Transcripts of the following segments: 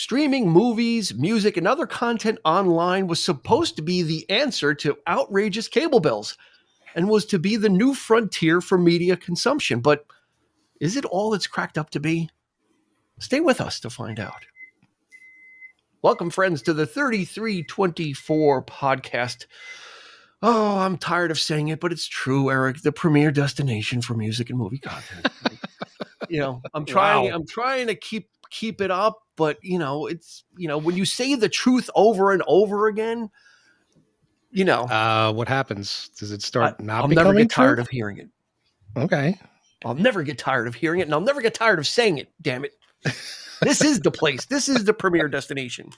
Streaming movies, music, and other content online was supposed to be the answer to outrageous cable bills and was to be the new frontier for media consumption. But is it all it's cracked up to be? Stay with us to find out. Welcome, friends, to the 3324 podcast. Oh, I'm tired of saying it, but it's true, Eric. The premier destination for music and movie content. I'm trying to keep it up, but it's when you say the truth over and over again, what happens? Does it start I'll never get tired of hearing it. Okay. I'll never get tired of hearing it, and I'll never get tired of saying it. Damn it. This is the place. This is the premier destination.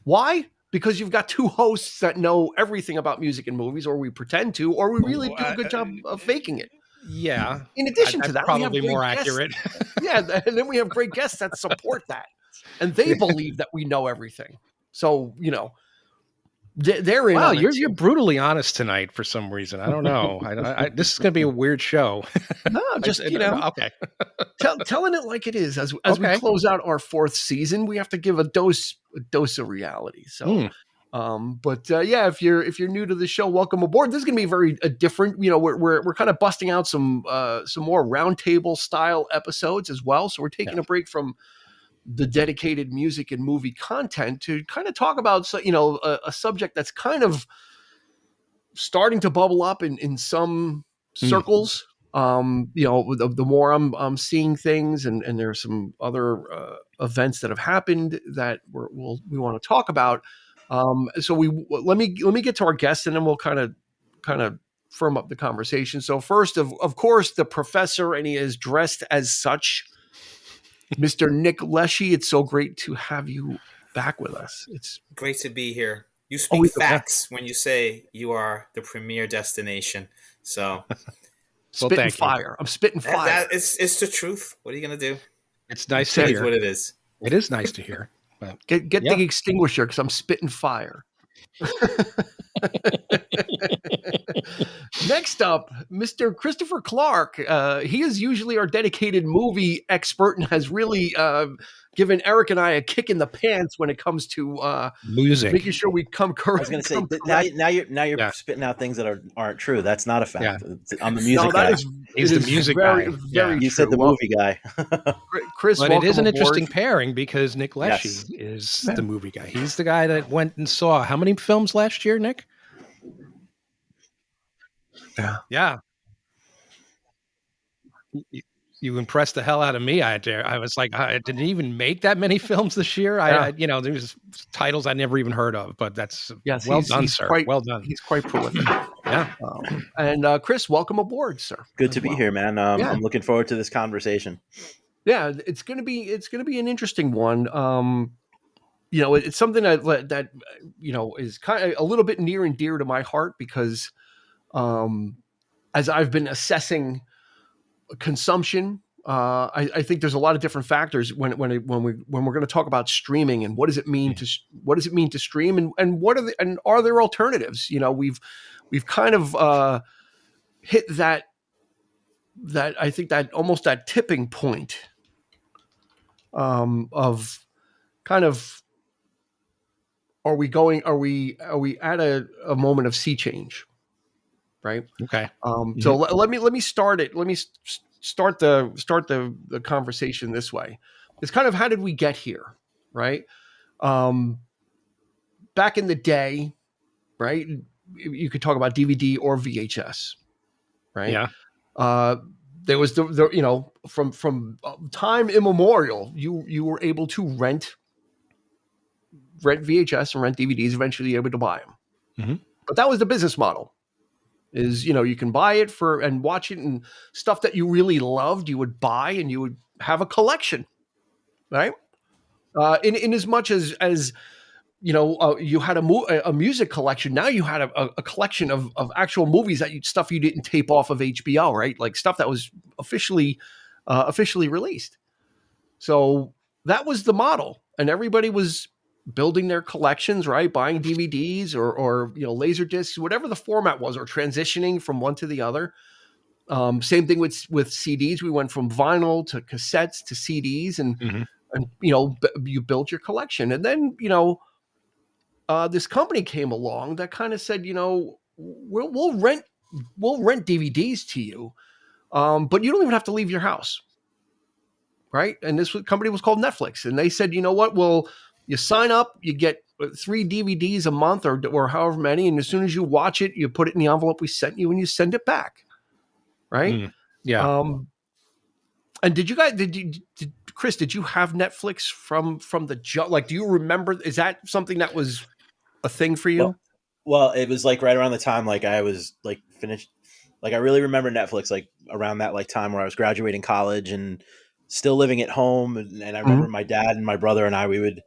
Why? Because you've got two hosts that know everything about music and movies, or we pretend to, or we really do a good job of faking it. Yeah. In addition to that, probably more accurate. Yeah, and then we have great guests that support that, and they believe that we know everything. So they're in. Wow, you're brutally honest tonight for some reason. I don't know. This is going to be a weird show. No, just okay. telling it like it is. As we close out our fourth season, we have to give a dose of reality. So. If you're new to the show, welcome aboard. This is going to be very different. We're kind of busting out some more roundtable style episodes as well. So we're taking a break from the dedicated music and movie content to kind of talk about a subject that's kind of starting to bubble up in some circles. The more I'm seeing things, and there are some other events that have happened that we want to talk about. So let me get to our guests, and then we'll kind of firm up the conversation. So first, of course, the professor, and he is dressed as such, Mr. Nick Leshy. It's so great to have you back with us. It's great to be here. You speak facts when you say you are the premier destination. So spitting fire. I'm spitting fire. It's the truth. What are you gonna do? It's nice to hear. What it is. It is nice to hear. Get the extinguisher because I'm spitting fire. Next up, Mr. Christopher Clark. He is usually our dedicated movie expert and has really given Eric and I a kick in the pants when it comes to music, making sure we come correct. I was going to say now you're spitting out things that aren't true. That's not a fact. Yeah. I'm the music guy. He's the music guy. Very you said the movie guy. Chris, but it is an interesting pairing because Nick Leshy is the movie guy. He's the guy that went and saw how many films last year, Nick? Yeah. You impressed the hell out of me. I was like, I didn't even make that many films this year. There's titles I never even heard of, but that's well done, sir. Well done. He's quite prolific. Yeah. And Chris, welcome aboard, sir. Good to be here, man. I'm looking forward to this conversation. Yeah, it's gonna be an interesting one. It's something that is kind of a little bit near and dear to my heart because as I've been assessing consumption, I think there's a lot of different factors when we're going to talk about streaming and what does it mean to stream and are there alternatives? We've kind of hit that I think that almost that tipping point of kind of are we at a moment of sea change, right? Okay. So let me start it. Let me start the conversation this way. It's kind of how did we get here, right? Back in the day, right? You could talk about DVD or VHS, right? Yeah. There was from time immemorial, you were able to rent VHS and rent DVDs, eventually able to buy them. Mm-hmm. But that was the business model. Is you can buy it and watch it, and stuff that you really loved you would buy and you would have a collection, right? In as much as you had a music collection, now you had a collection of actual movies stuff you didn't tape off of HBO, right? Like stuff that was officially released. So that was the model, and everybody was building their collections, right? Buying DVDs or laser discs, whatever the format was, or transitioning from one to the other. Same thing with CDs. We went from vinyl to cassettes to CDs, and and you built your collection. And then this company came along that kind of said, we'll rent DVDs to you, but you don't even have to leave your house, right? And this company was called Netflix, and they said, you know what? Well, you sign up, you get 3 DVDs a month or however many, and as soon as you watch it, you put it in the envelope we sent you, and you send it back, right? Yeah. And Chris, did you have Netflix from the jump? Like, do you remember? Is that something that was a thing for you? Well, it was like right around the time like I was like finished. Like I really remember Netflix like around that like time where I was graduating college and still living at home. And I remember my dad and my brother and I, we would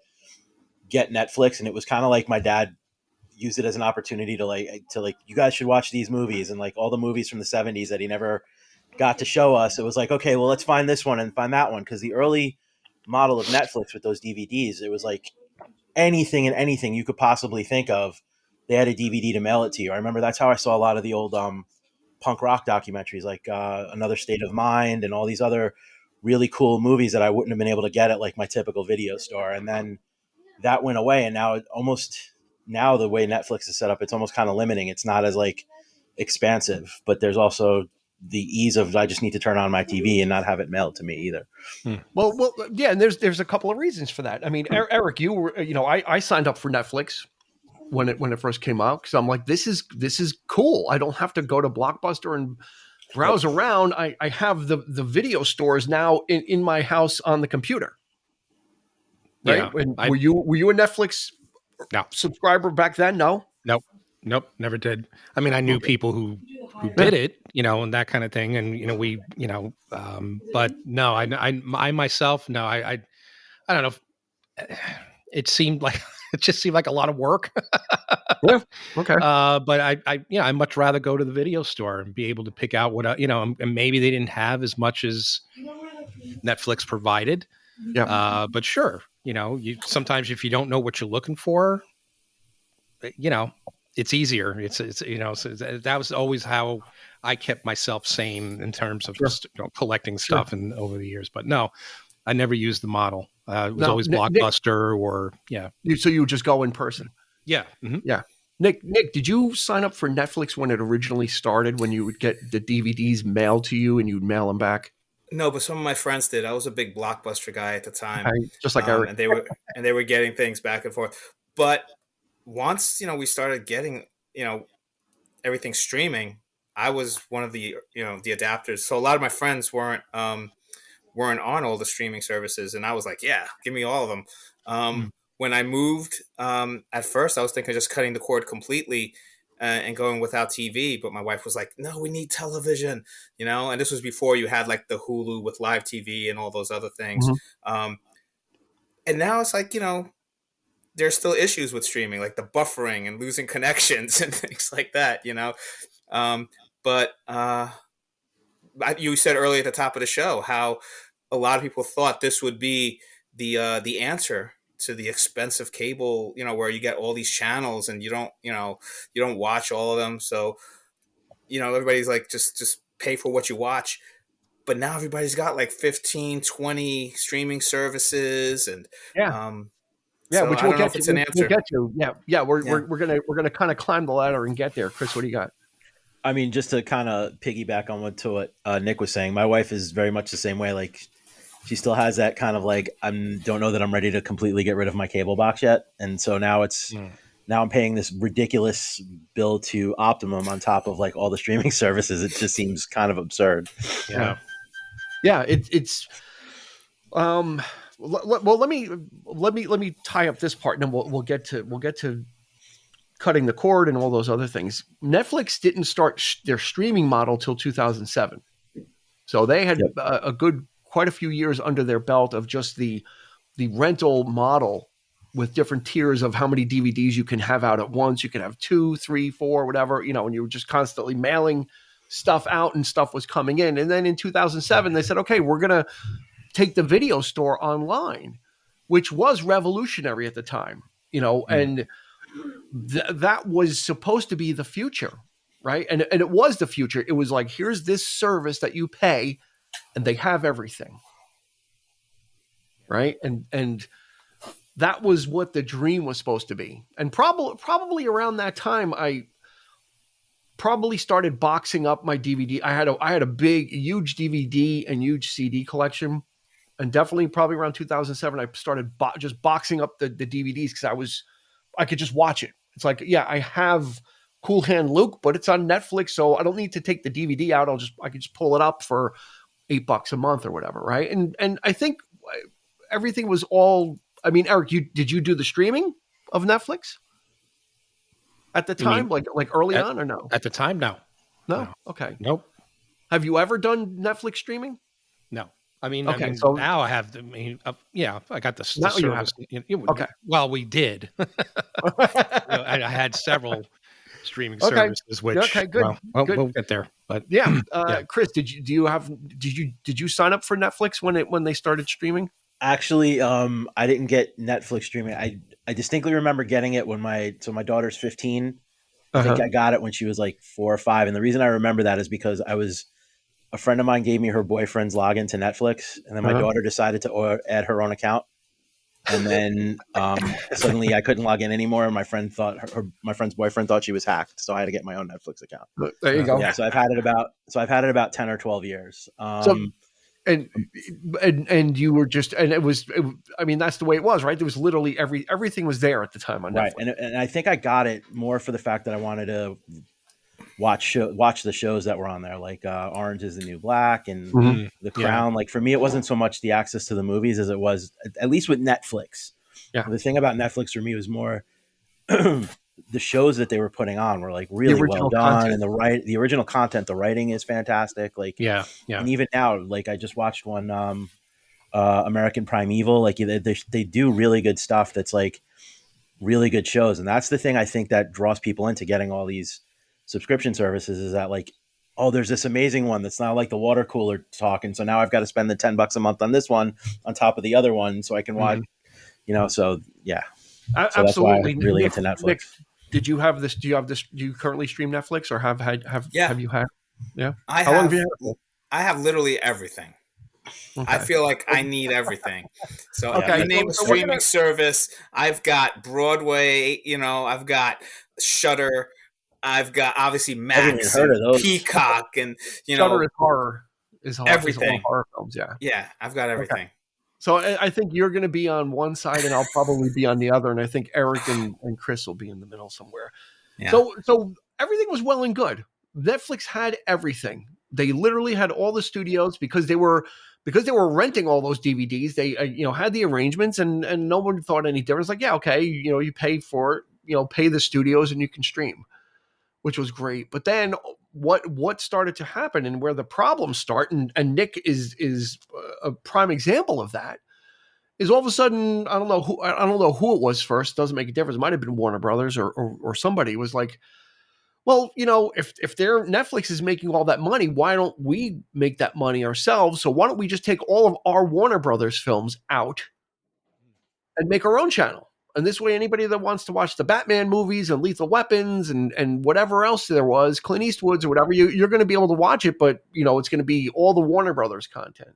get Netflix, and it was kind of like my dad used it as an opportunity to you guys should watch these movies, and like all the movies from the 70s that he never got to show us. It was like, okay, well, let's find this one and find that one. Cause the early model of Netflix with those DVDs, it was like anything and anything you could possibly think of, they had a DVD to mail it to you. I remember that's how I saw a lot of the old punk rock documentaries, like Another State of Mind and all these other really cool movies that I wouldn't have been able to get at like my typical video store. And then that went away. And now now the way Netflix is set up, it's almost kind of limiting. It's not as like expansive, but there's also the ease of, I just need to turn on my TV and not have it mailed to me either. Well, yeah. And there's a couple of reasons for that. I mean, Eric, you were, I signed up for Netflix when it first came out, because I'm like, this is cool. I don't have to go to Blockbuster and browse around. I have the video stores now in my house on the computer. Right? Yeah, and were you a Netflix subscriber back then? No. Nope, never did. I mean, I knew people who did it, and that kind of thing, and but no, I myself, no, I don't know. It just seemed like a lot of work. Yeah. Okay. But I much rather go to the video store and be able to pick out what and maybe they didn't have as much as Netflix provided. Yeah. But sure, sometimes if you don't know what you're looking for, it's easier. It's so that was always how I kept myself sane in terms of just collecting stuff and over the years. But no, I never used the model. It was always Blockbuster or So you would just go in person. Yeah. Mm-hmm. Yeah. Nick, did you sign up for Netflix when it originally started, when you would get the DVDs mailed to you and you'd mail them back? No, but some of my friends did. I was a big Blockbuster guy at the time. Just like Eric. And they were getting things back and forth. But once, we started getting, everything streaming, I was one of the, the adapters. So a lot of my friends weren't on all the streaming services. And I was like, yeah, give me all of them. When I moved, at first I was thinking of just cutting the cord completely and going without TV. But my wife was like, no, we need television, and this was before you had like the Hulu with live TV and all those other things. Mm-hmm. And now it's like, there's still issues with streaming, like the buffering and losing connections and things like that, But you said earlier at the top of the show how a lot of people thought this would be the answer to the expensive cable, where you get all these channels and you don't watch all of them. So, everybody's like, just pay for what you watch. But now everybody's got like 15, 20 streaming services and yeah, so which we'll get to. We'll get to. Yeah. We're gonna kind of climb the ladder and get there. Chris, what do you got? I mean, just to kind of piggyback on what Nick was saying, my wife is very much the same way. Like, she still has that kind of like, don't know that I'm ready to completely get rid of my cable box yet, and so now now I'm paying this ridiculous bill to Optimum on top of like all the streaming services. It just seems kind of absurd. Yeah. It's. Well, let me tie up this part, and then we'll get to cutting the cord and all those other things. Netflix didn't start their streaming model till 2007, so they had quite a few years under their belt of just the rental model with different tiers of how many DVDs you can have out at once. You can have 2, 3, 4, whatever, and you were just constantly mailing stuff out and stuff was coming in. And then in 2007, they said, okay, we're going to take the video store online, which was revolutionary at the time, and that was supposed to be the future, right? And it was the future. It was like, here's this service that you pay and they have everything. right? And that was what the dream was supposed to be. And probably around that time, I probably started boxing up my DVD. I had a big, huge DVD and huge CD collection, and definitely probably around 2007, I started just boxing up the DVDs because I could just watch it. It's like, yeah, I have Cool Hand Luke, but it's on Netflix, so I don't need to take the DVD out. I can just pull it up for $8 a month or whatever, right? And I think everything was all. I mean, Eric, did you do the streaming of Netflix at the time, like early on, or no? At the time, no. Okay, nope. Have you ever done Netflix streaming? No. I mean, so now I have. I got the service. Okay. Well, we did. I had several streaming services. Which okay, good. Well, good. We'll get there. But yeah, Chris, did you sign up for Netflix when they started streaming? Actually, I didn't get Netflix streaming. I distinctly remember getting it when my daughter's 15. I think I got it when she was like 4 or 5. And the reason I remember that is because a friend of mine gave me her boyfriend's login to Netflix, and then my daughter decided to add her own account. And then suddenly I couldn't log in anymore. And my friend's boyfriend thought she was hacked, so I had to get my own Netflix account. There you go. Yeah, so I've had it about 10 or 12 years. And you were just, and I mean, that's the way it was, right? There was literally everything was there at the time on Netflix. Right. And I think I got it more for the fact that I wanted to watch the shows that were on there, like Orange is the New Black and The Crown. Like for me, it wasn't so much the access to the movies as it was, at least with Netflix. Yeah. The thing about Netflix for me was more the shows that they were putting on were like really well done, and the original content, the writing is fantastic. Like, yeah. And even now, like I just watched one, American Primeval. Like they do really good stuff. That's like really good shows, and that's the thing I think that draws people into getting all these subscription services is that like, oh, there's this amazing one that's not like the water cooler talk, and so now I've got to spend the $10 a month on this one on top of the other one so I can watch. So yeah. So absolutely. That's why I'm really into Netflix. Nick, did you have this? Do you have this? Do you currently stream Netflix, or have you had? Yeah, I have literally everything. Okay. I feel like I need everything. So you name a streaming service, I've got Broadway. I've got Shudder. I've got obviously Max, and Peacock, and Shudder is horror. Everything. Horror films. Yeah, I've got everything. Okay. So I think you're going to be on one side, and I'll probably be on the other, and I think Eric and Chris will be in the middle somewhere. Yeah. So everything was well and good. Netflix had everything. They literally had all the studios because they were renting all those DVDs. They had the arrangements, and no one thought any difference. Like, yeah, okay, you pay for it, pay the studios, and you can stream, which was great. But then what started to happen, and where the problems start, and Nick is a prime example of that, is all of a sudden, I don't know who it was first. Doesn't make a difference. It might have been Warner Brothers or somebody was like, well, if their Netflix is making all that money, why don't we make that money ourselves? So why don't we just take all of our Warner Brothers films out and make our own channel? And this way, anybody that wants to watch the Batman movies and Lethal Weapons and whatever else there was, Clint Eastwood's or whatever, you're going to be able to watch it, but it's going to be all the Warner Brothers content.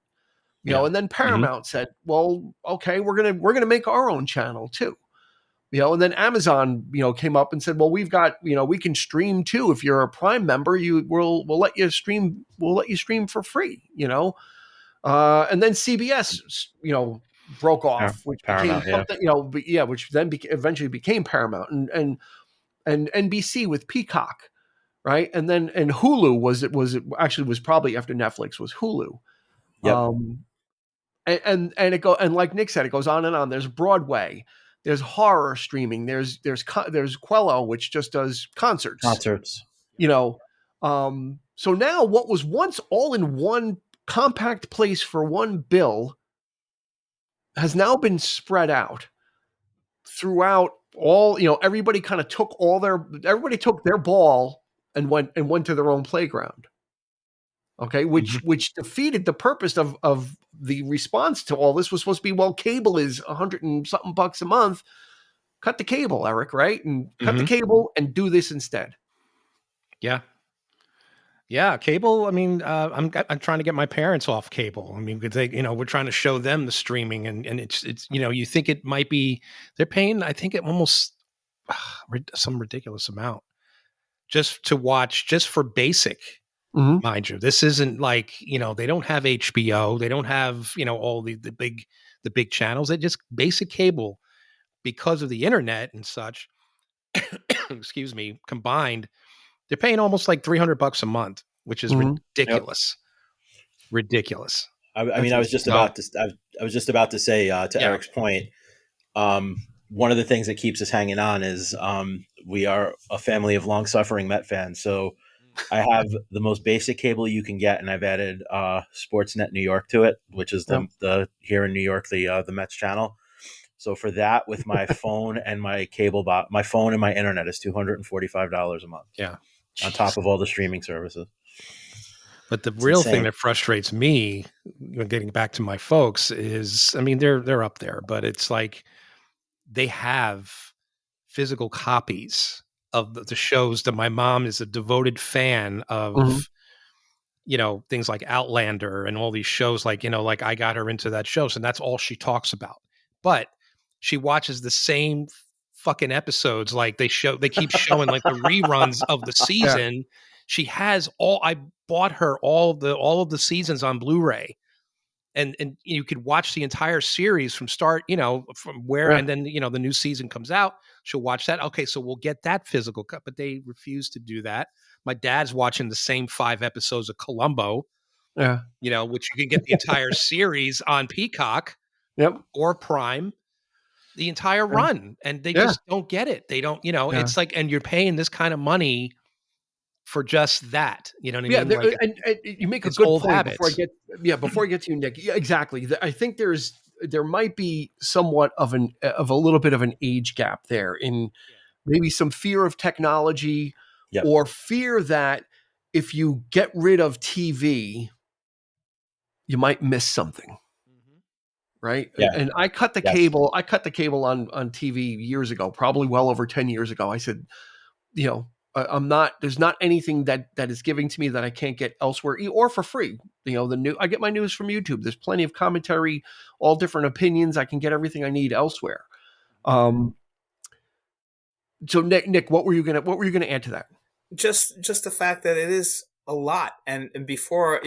And then Paramount said, well, okay, we're gonna make our own channel too. And then Amazon, came up and said, well, we've got, we can stream too. If you're a Prime member, we'll let you stream. We'll let you stream for free. And then CBS, broke off, which Paramount, became something, which then eventually became Paramount, and NBC with Peacock, right? And Hulu was probably after Netflix was Hulu. Yep. And like Nick said, it goes on and on. There's Broadway, there's horror streaming, there's Quello, which just does concerts. So now what was once all in one compact place for one bill has now been spread out throughout all, everybody kind of took their ball and went to their own playground. Okay. Which defeated the purpose of the response to all this. Was supposed to be, well, cable is $100 and something a month. Cut the cable, Eric, right? And cut the cable and do this instead. Yeah. Yeah, cable. I mean, I'm trying to get my parents off cable. I mean, because we're trying to show them the streaming, and it's you think it might be they're paying. I think it almost some ridiculous amount just to watch, just for basic. Mm-hmm. Mind you, this isn't like they don't have HBO, they don't have all the big channels. They just basic cable because of the internet and such. Excuse me, combined. They're paying almost like $300 a month, which is ridiculous. Yep. Ridiculous. I mean, I was just about to say to Eric's point. One of the things that keeps us hanging on is we are a family of long-suffering Met fans. So I have the most basic cable you can get, and I've added Sportsnet New York to it, which is the here in New York the Mets channel. So for that, with my phone and my cable my phone and my internet is $245 a month. Yeah. On top of all the streaming services. But the real thing that frustrates me, getting back to my folks, is, I mean, they're up there, but it's like they have physical copies of the shows that my mom is a devoted fan of, things like Outlander and all these shows, like I got her into that show. So that's all she talks about. But she watches the same fucking episodes, like they keep showing like the reruns of the season. Yeah. She has I bought her all of the seasons on Blu-ray, and you could watch the entire series from start, from where, and then the new season comes out, she'll watch that. Okay, so we'll get that physical cut, but they refuse to do that. My dad's watching the same 5 episodes of Columbo, which you can get the entire series on Peacock, or Prime. The entire run, and they just don't get it. They don't, it's like, and you're paying this kind of money for just that. You know what I mean? Like, and you make a good point habits. Before I get to you, Nick. Yeah, exactly. I think there might be somewhat of a little bit of an age gap there in maybe some fear of technology or fear that if you get rid of TV, you might miss something. Right. Yeah. And I cut the cable. I cut the cable on TV years ago, probably well over 10 years ago. I said, there's not anything that is giving to me that I can't get elsewhere or for free. I get my news from YouTube. There's plenty of commentary, all different opinions. I can get everything I need elsewhere. So Nick, what were you gonna add to that? Just the fact that it is a lot. And before,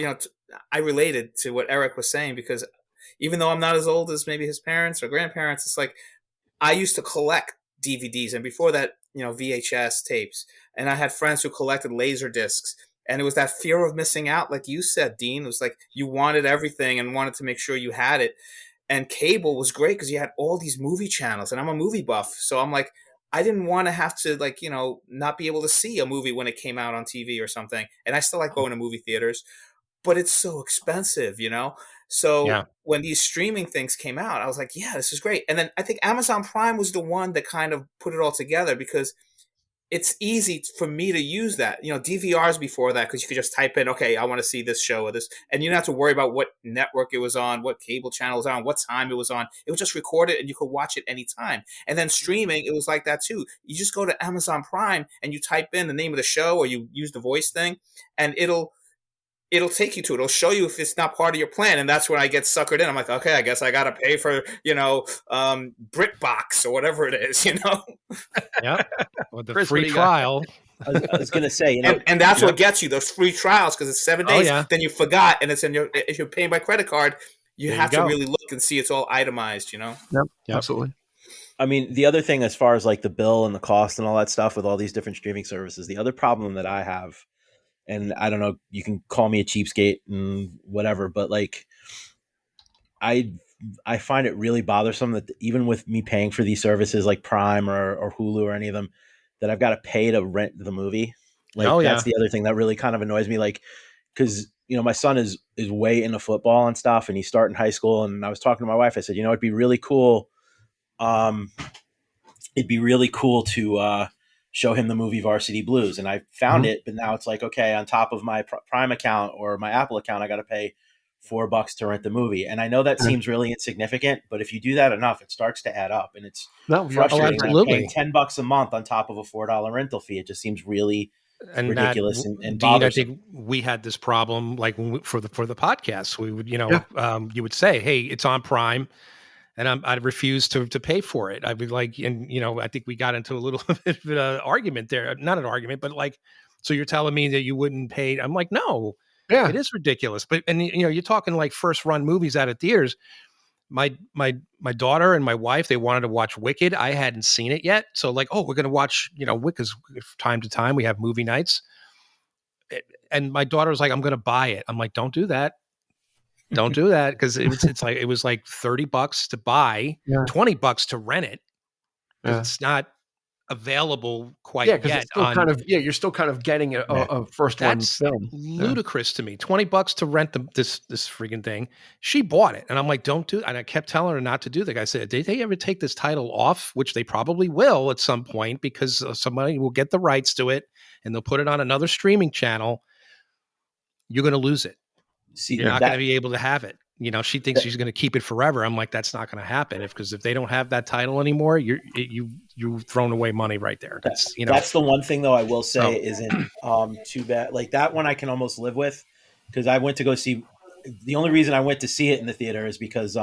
I related to what Eric was saying, because even though I'm not as old as maybe his parents or grandparents, it's like I used to collect DVDs, and before that, VHS tapes. And I had friends who collected laser discs, and it was that fear of missing out, like you said, Dean. It was like you wanted everything and wanted to make sure you had it. And cable was great because you had all these movie channels, and I'm a movie buff, so I'm like, I didn't want to have to not be able to see a movie when it came out on TV or something. And I still like going to movie theaters, but it's so expensive, So when these streaming things came out, I was like, yeah, this is great. And then I think Amazon Prime was the one that kind of put it all together, because it's easy for me to use that. DVRs before that, because you could just type in, okay, I want to see this show or this. And you didn't have to worry about what network it was on, what cable channel it was on, what time it was on. It would just record it and you could watch it anytime. And then streaming, it was like that too. You just go to Amazon Prime and you type in the name of the show, or you use the voice thing, and it'll take you to it. It'll show you if it's not part of your plan. And that's when I get suckered in. I'm like, okay, I guess I got to pay for, BritBox or whatever it is, Yeah. Well, the free trial. I was going to say, and that's what gets you those free trials, because it's 7 days. Then you forgot, and it's if you're paying by credit card, you have to really look and see it's all itemized, Yep. Absolutely. I mean, the other thing, as far as like the bill and the cost and all that stuff with all these different streaming services, the other problem that I have, and I don't know, you can call me a cheapskate and whatever, but like I find it really bothersome that even with me paying for these services like Prime or Hulu or any of them, that I've got to pay to rent the movie. Like that's the other thing that really kind of annoys me. Like, because my son is way into football and stuff, and he's starting high school. And I was talking to my wife. I said, it'd be really cool. It'd be really cool to show him the movie Varsity Blues. And I found it, but now it's like, okay, on top of my Prime account or my Apple account, I got to pay $4 to rent the movie. And I know that seems really insignificant, but if you do that enough, it starts to add up, and it's frustrating. Absolutely. Paying $10 a month on top of a $4 rental fee. It just seems really And ridiculous that, and Dean, I bothersome. think we had this problem like for the podcast. We would, Yeah. you would say, "Hey, it's on Prime," and I'd refuse to pay for it. I'd be like, and I think we got into a little bit of an argument there. Not an argument, but like, so you're telling me that you wouldn't pay? I'm like, no, Yeah. it is ridiculous. But you're talking like first run movies out of theaters. My daughter and my wife, they wanted to watch Wicked. I hadn't seen it yet. So like, oh, we're going to watch, Wicked time to time. We have movie nights. And my daughter was like, I'm going to buy it. I'm like, don't do that. Don't do that. Because it was like $30 to buy, $20 to rent it. It's not available quite yet. It's still you're still kind of getting a first run film. Ludicrous to me. $20 to rent this freaking thing. She bought it, and I'm like, don't do. And I kept telling her not to do that. I said, did they ever take this title off? Which they probably will at some point, because somebody will get the rights to it and they'll put it on another streaming channel. You're going to lose it. You're not going to be able to have it. She thinks she's going to keep it forever. I'm like, that's not going to happen. Because if they don't have that title anymore, you've thrown away money right there. That's the one thing though I will say isn't too bad. Like that one I can almost live with, because I went to go see. The only reason I went to see it in the theater is because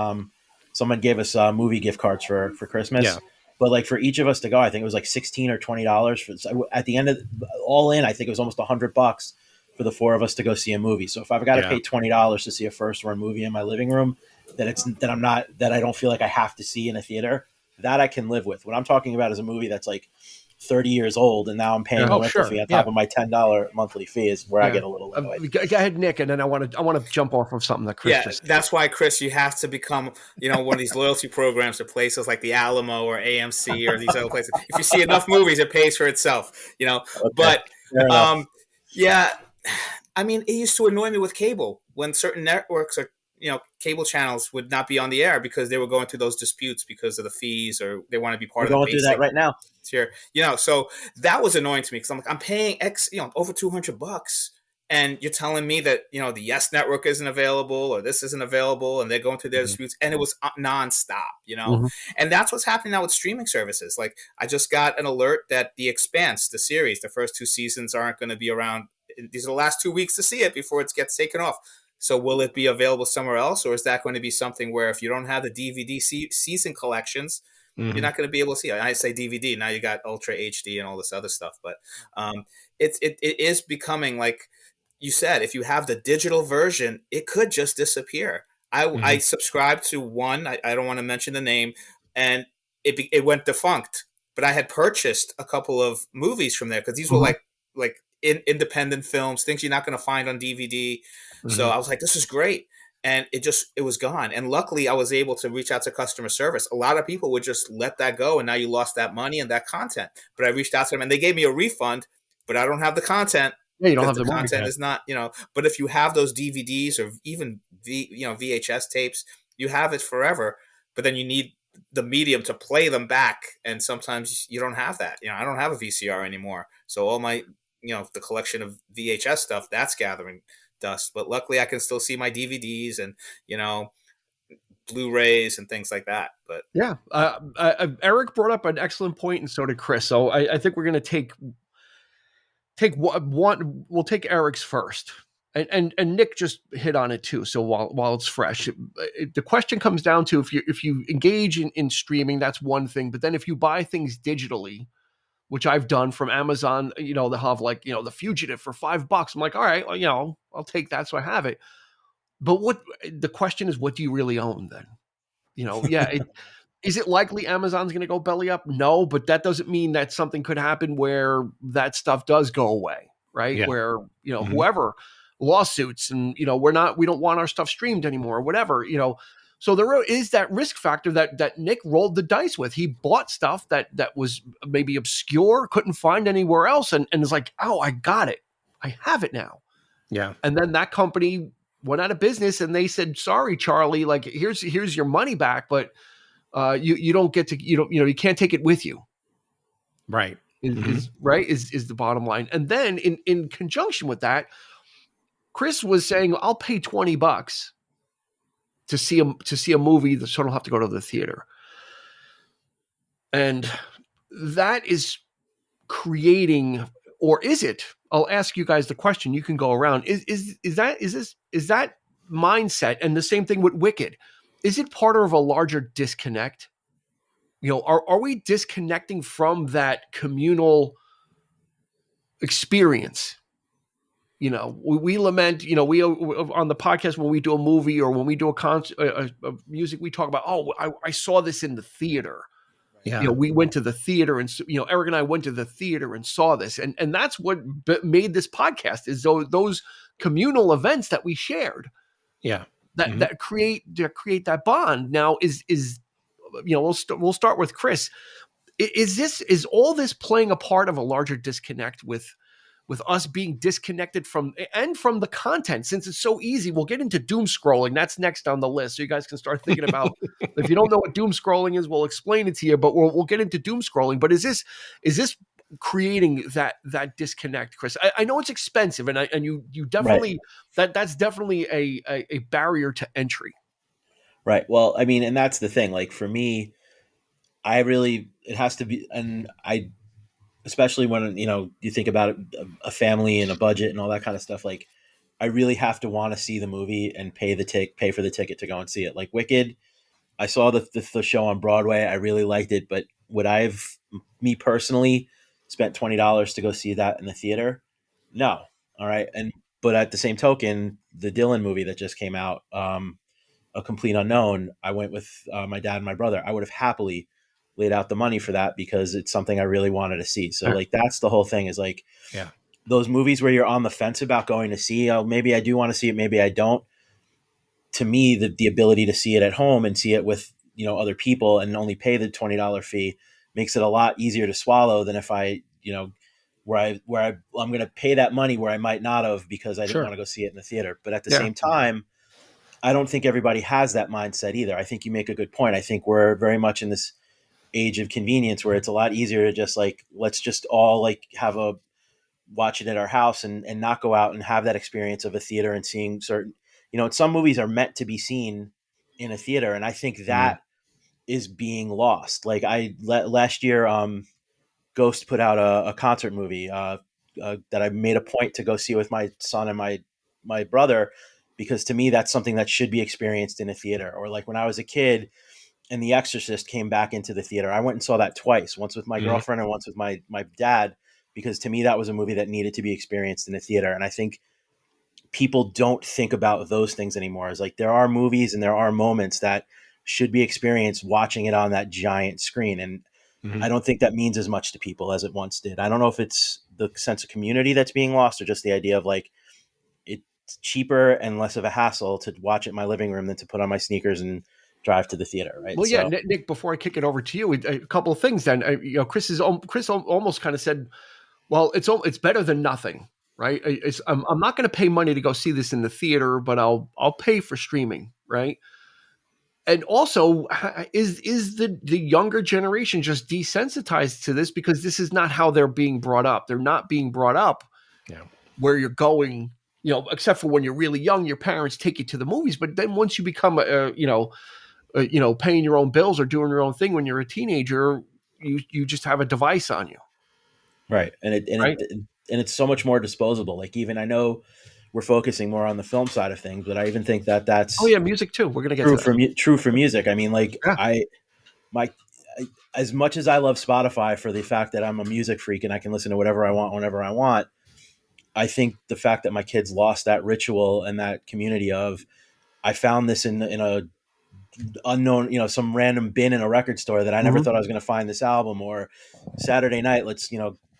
someone gave us movie gift cards for Christmas. Yeah. But like for each of us to go, I think it was like $16 or $20 at the end of all in. I think it was almost $100 for the four of us to go see a movie. So if I've got to pay $20 to see a first run movie in my living room, that I don't feel like I have to see in a theater, that I can live with. What I'm talking about is a movie that's like 30 years old, and now I'm paying a rental fee on top of my $10 monthly fee is where I get a little annoyed. Go ahead, Nick, and then I want to jump off of something that Chris just said. That's why, Chris, you have to become one of these loyalty programs to places like the Alamo or AMC or these other places. If you see enough movies, it pays for itself. Okay. But I mean, it used to annoy me with cable when certain networks or cable channels would not be on the air because they were going through those disputes because of the fees, or they want to be part of the going through that right now. Tier. So that was annoying to me because I'm like, I'm paying over $200, and you're telling me that the Yes Network isn't available or this isn't available, and they're going through their disputes, and it was nonstop, and that's what's happening now with streaming services. Like, I just got an alert that The Expanse, the series, the first 2 seasons aren't going to be around. These are the last 2 weeks to see it before it gets taken off. So will it be available somewhere else, or is that going to be something where if you don't have the DVD season collections, you're not going to be able to see it? I say DVD. Now you got Ultra HD and all this other stuff, but it is becoming, like you said, if you have the digital version, it could just disappear. I subscribed to one. I don't want to mention the name, and it went defunct. But I had purchased a couple of movies from there because these were like independent films, things you're not going to find on DVD. So I was like, this is great. And it was gone. And luckily I was able to reach out to customer service. A lot of people would just let that go, and now you lost that money and that content. But I reached out to them and they gave me a refund, but I don't have the content. Yeah, you don't have the content is not, but if you have those DVDs or even VHS tapes, you have it forever, but then you need the medium to play them back. And sometimes you don't have that. I don't have a VCR anymore. So all my, the collection of VHS stuff, that's gathering dust. But luckily I can still see my DVDs and, Blu-rays and things like that. But yeah, Eric brought up an excellent point, and so did Chris. So I think we're going to take one. We'll take Eric's first, and Nick just hit on it too. So while it's fresh, the question comes down to if you engage in streaming, that's one thing. But then if you buy things digitally, which I've done from Amazon, they'll have like, The Fugitive for $5. I'm like, all right, well, I'll take that. So I have it. But the question is, what do you really own then? Is it likely Amazon's going to go belly up? No, but that doesn't mean that something could happen where that stuff does go away, right? Yeah. Where, whoever lawsuits and, we don't want our stuff streamed anymore, or whatever, So there is that risk factor that Nick rolled the dice with. He bought stuff that was maybe obscure, couldn't find anywhere else, and is like, oh, I got it. I have it now. Yeah. And then that company went out of business, and they said, sorry, Charlie, like here's your money back, but you don't get to, you can't take it with you. Right. Is the bottom line. And then in conjunction with that, Chris was saying, I'll pay $20 to see a movie so I don't have to go to the theater. And that is creating or is it? I'll ask you guys the question. You can go around. Is that mindset, and the same thing with Wicked? Is it part of a larger disconnect? Are we disconnecting from that communal experience? We lament, we on the podcast, when we do a movie or when we do a concert, music, we talk about, I saw this in the theater. Yeah. We went to the theater, and Eric and I went to the theater and saw this, and that's what made this podcast, is those communal events that we shared. Yeah. That create that bond. Now we'll start with Chris. Is all this playing a part of a larger disconnect with us being disconnected from the content, since it's so easy? We'll get into doom scrolling. That's next on the list. So you guys can start thinking about, if you don't know what doom scrolling is, we'll explain it to you, but we'll get into doom scrolling. But is this creating that disconnect, Chris? I know it's expensive, and you definitely, right, that's definitely a barrier to entry. Right. Well, I mean, and that's the thing, like for me, it has to be, and especially when, you think about a family and a budget and all that kind of stuff, like I really have to want to see the movie and pay for the ticket to go and see it. Like Wicked, I saw the show on Broadway. I really liked it, but would me personally, spent $20 to go see that in the theater? No. All right. But at the same token, the Dylan movie that just came out, A Complete Unknown, I went with my dad and my brother. I would have happily laid out the money for that because it's something I really wanted to see. So like, that's the whole thing, is like, yeah, those movies where you're on the fence about going to see, maybe I do want to see it, maybe I don't. To me, the ability to see it at home and see it with, other people and only pay the $20 fee makes it a lot easier to swallow than if I, I'm going to pay that money where I might not have, because I didn't want to go see it in the theater. But at the same time, I don't think everybody has that mindset either. I think you make a good point. I think we're very much in this age of convenience where it's a lot easier to just like, let's just all like watch it at our house and not go out and have that experience of a theater and seeing certain, some movies are meant to be seen in a theater. And I think that is being lost. Like last year, Ghost put out a concert movie that I made a point to go see with my son and my brother, because to me, that's something that should be experienced in a theater. Or like when I was a kid and The Exorcist came back into the theater, I went and saw that twice, once with my girlfriend and once with my dad, because to me, that was a movie that needed to be experienced in a theater. And I think people don't think about those things anymore. It's like there are movies and there are moments that should be experienced watching it on that giant screen. And I don't think that means as much to people as it once did. I don't know if it's the sense of community that's being lost or just the idea of like, it's cheaper and less of a hassle to watch it in my living room than to put on my sneakers and drive to the theater, right? Well, yeah, Nick, before I kick it over to you, a couple of things then. Chris almost kind of said, well, it's better than nothing, right? I'm not going to pay money to go see this in the theater, but I'll pay for streaming, right? And also, is the younger generation just desensitized to this because this is not how they're being brought up? They're not being brought up where you're going, except for when you're really young, your parents take you to the movies. But then once you become, paying your own bills or doing your own thing when you're a teenager, you just have a device on you. Right. And it's so much more disposable. Like, even I know we're focusing more on the film side of things, but I even think that's music too. We're gonna get true for music. I mean, like as much as I love Spotify for the fact that I'm a music freak and I can listen to whatever I want whenever I want, I think the fact that my kids lost that ritual and that community of, I found this in a unknown, some random bin in a record store that I never thought I was going to find this album, or Saturday night, let's,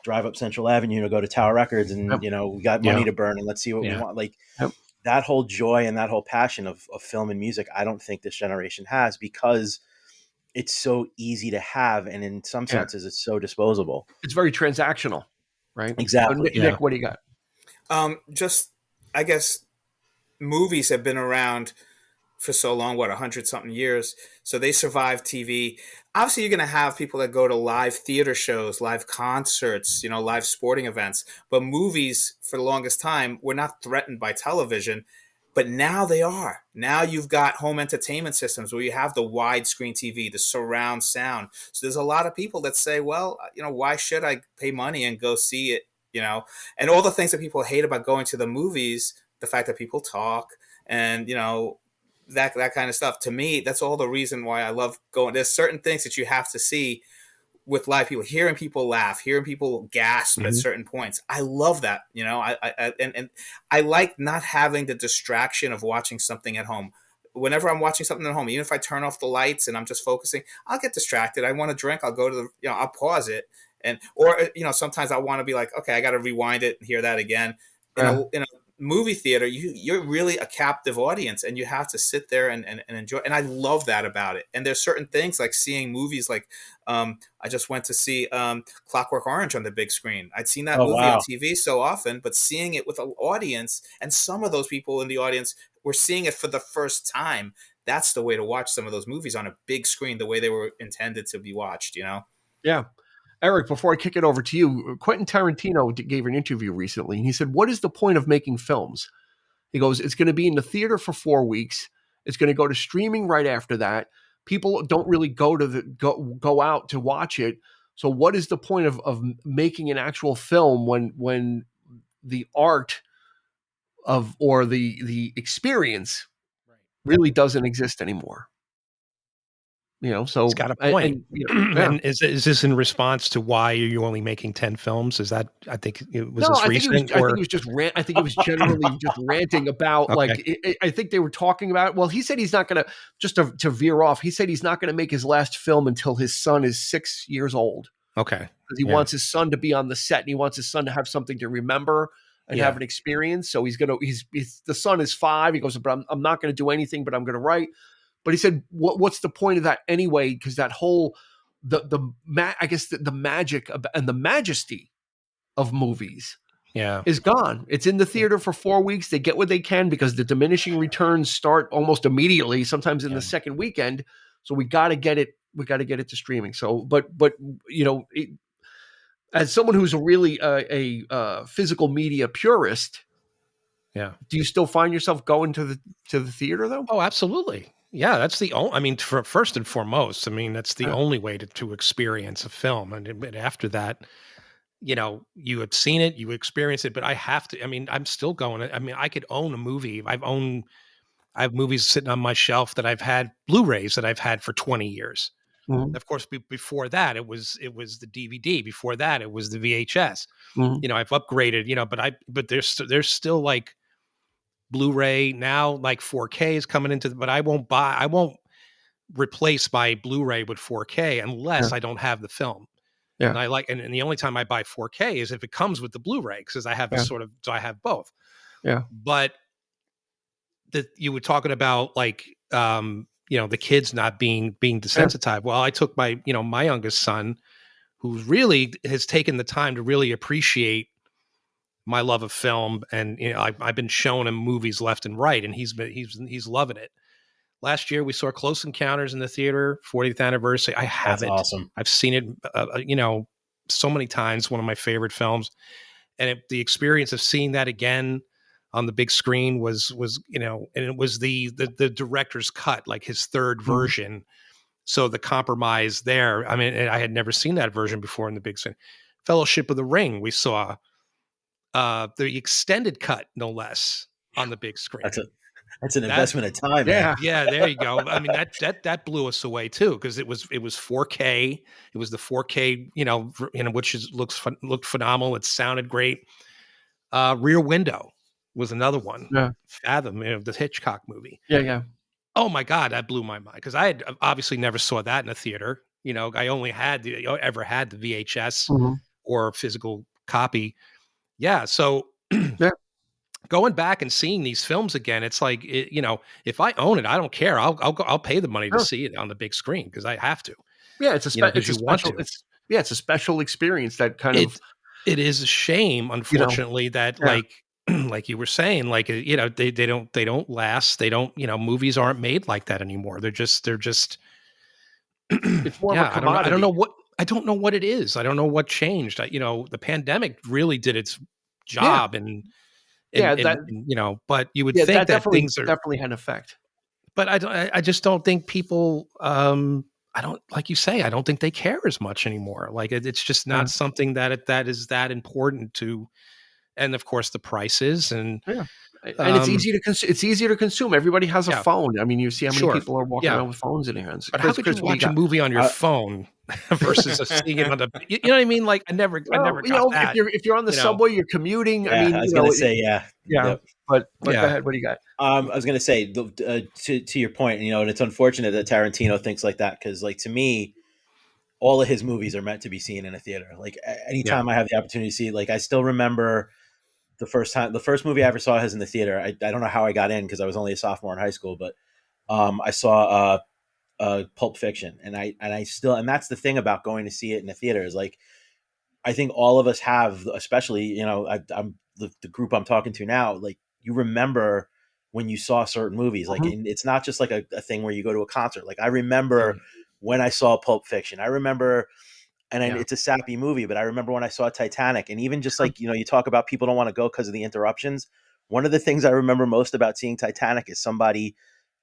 drive up Central Avenue to go to Tower Records and, we got money to burn and let's see what we want. Like that whole joy and that whole passion of film and music, I don't think this generation has, because it's so easy to have. And in some senses, it's so disposable. It's very transactional, right? Exactly. Nick, what do you got? I guess movies have been around for so long, 100-something years. So they survive TV. Obviously, you're going to have people that go to live theater shows, live concerts, live sporting events. But movies, for the longest time, were not threatened by television. But now they are. Now you've got home entertainment systems where you have the widescreen TV, the surround sound. So there's a lot of people that say, well, why should I pay money and go see it you know, and all the things that people hate about going to the movies, the fact that people talk and, you know, that kind of stuff. To me, that's all the reason why I love going. There's certain things that you have to see with live people, hearing people laugh, hearing people gasp at certain points. I love that, you know. And I like not having the distraction of watching something at home. Whenever I'm watching something at home, even if I turn off the lights and I'm just focusing, I'll get distracted. I want to drink. I'll go to the, you know, I'll pause it. And, or, you know, sometimes I want to be like, okay, I got to rewind it and hear that again. In a movie theater, you're really a captive audience, and you have to sit there and enjoy. And I love that about it. And there's certain things like seeing movies like, I just went to see Clockwork Orange on the big screen. I'd seen that movie on TV so often, but seeing it with an audience, and some of those people in the audience were seeing it for the first time. That's the way to watch some of those movies on a big screen, the way they were intended to be watched, you know? Yeah. Eric, before I kick it over to you, Quentin Tarantino gave an interview recently, and he said, what is the point of making films? He goes, it's going to be in the theater for 4 weeks. It's going to go to streaming right after that. People don't really go out to watch it. So what is the point of making an actual film when the art of, or the experience really doesn't exist anymore? You know, so it's got a point. And is this in response to why are you only making 10 films? Is that, I think it was recent? I think it was just I think it was generally just ranting about like, I think they were talking about, well, he said he's not going to, just to veer off, he said he's not going to make his last film until his son is 6 years old. Okay. Because he wants his son to be on the set, and he wants his son to have something to remember and have an experience. So the son is 5. He goes, but I'm not going to do anything, but I'm going to write. But he said, what's the point of that anyway? Because that whole, I guess the magic and the majesty of movies is gone. It's in the theater for 4 weeks. They get what they can because the diminishing returns start almost immediately, sometimes in the second weekend. So we got to get it. We got to get it to streaming. So, but you know, as someone who's really a physical media purist, do you still find yourself going to the theater though? Oh, absolutely. Yeah, that's the only, I mean, first and foremost, I mean, that's the only way to experience a film. And after that, you know, you have seen it, you experience it, but I have to, I mean, I'm still going, I mean, I could own a movie. I have movies sitting on my shelf that I've had, Blu-rays that I've had for 20 years. Mm-hmm. Of course, before that, it was the DVD. Before that, it was the VHS. Mm-hmm. You know, I've upgraded, you know, but there's still like Blu-ray now, like 4K is coming into, but I won't replace my Blu-ray with 4K unless I don't have the film. Yeah. And the only time I buy 4K is if it comes with the Blu-ray, because I have so I have both. Yeah. But you were talking about like, you know, the kids not being desensitized. Yeah. Well, I took my youngest son, who really has taken the time to really appreciate my love of film, and you know, I've been showing him movies left and right, and he's loving it. Last year we saw Close Encounters in the theater, 40th anniversary. I have it. Awesome. I've seen it, you know, so many times. One of my favorite films, and the experience of seeing that again on the big screen was you know, and it was the director's cut, like his third version. So the compromise there. I mean, I had never seen that version before in the big screen. Fellowship of the Ring, we saw. The extended cut, no less, on the big screen. That's an investment of time. Yeah, yeah. There you go. I mean, that blew us away too, because it was 4K. It was the 4K, you know, which looked phenomenal. It sounded great. Rear Window was another one. Yeah. Fathom, you know, the Hitchcock movie. Yeah, yeah. Oh my God, that blew my mind, because I had obviously never saw that in a theater. You know, I only ever had the VHS or physical copy. Yeah. So going back and seeing these films again, it's like, you know, if I own it, I don't care. I'll pay the money to see it on the big screen, because I have to. Yeah. It's a special experience that kind of. It is a shame, unfortunately, that like you were saying, like, you know, they don't last. They don't, you know, movies aren't made like that anymore. They're just it's more of a commodity. I don't know what it is. I don't know what changed. You know, the pandemic really did its job, and you know, but you would think that things are definitely had an effect. But I just don't think people I don't, like you say, I don't think they care as much anymore. Like it's just not something that is that important to. And of course the prices and it's easy to consume. It's easier to consume. Everybody has a phone. I mean, you see how many people are walking around with phones in their hands. But how could you watch a movie on your phone versus seeing it on the? You know what I mean? Like I never got that. If you're on the subway, you're commuting. I mean, I was going to say, But go ahead. What do you got? I was going to say to your point, and it's unfortunate that Tarantino thinks like that because, like, to me, all of his movies are meant to be seen in a theater. Like anytime I have the opportunity to see it, like I still remember the first movie I ever saw his in the theater. I don't know how I got in because I was only a sophomore in high school, but I saw Pulp Fiction, and that's the thing about going to see it in the theater is like I think all of us have, especially I'm the group I'm talking to now. Like you remember when you saw certain movies, like and it's not just like a thing where you go to a concert. Like I remember when I saw Pulp Fiction. I remember. And it's a sappy movie, but I remember when I saw Titanic, and even just like, you talk about people don't want to go because of the interruptions. One of the things I remember most about seeing Titanic is somebody,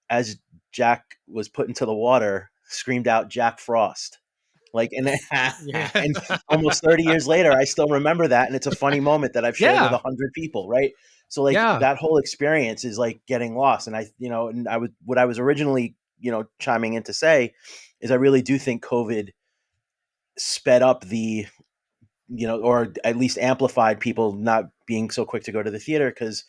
as Jack was put into the water, screamed out Jack Frost. Like, and almost 30 years later, I still remember that. And it's a funny moment that I've shared with 100 people. Right. So like that whole experience is like getting lost. And what I was originally, chiming in to say is I really do think COVID sped up the, or at least amplified people not being so quick to go to the theater, because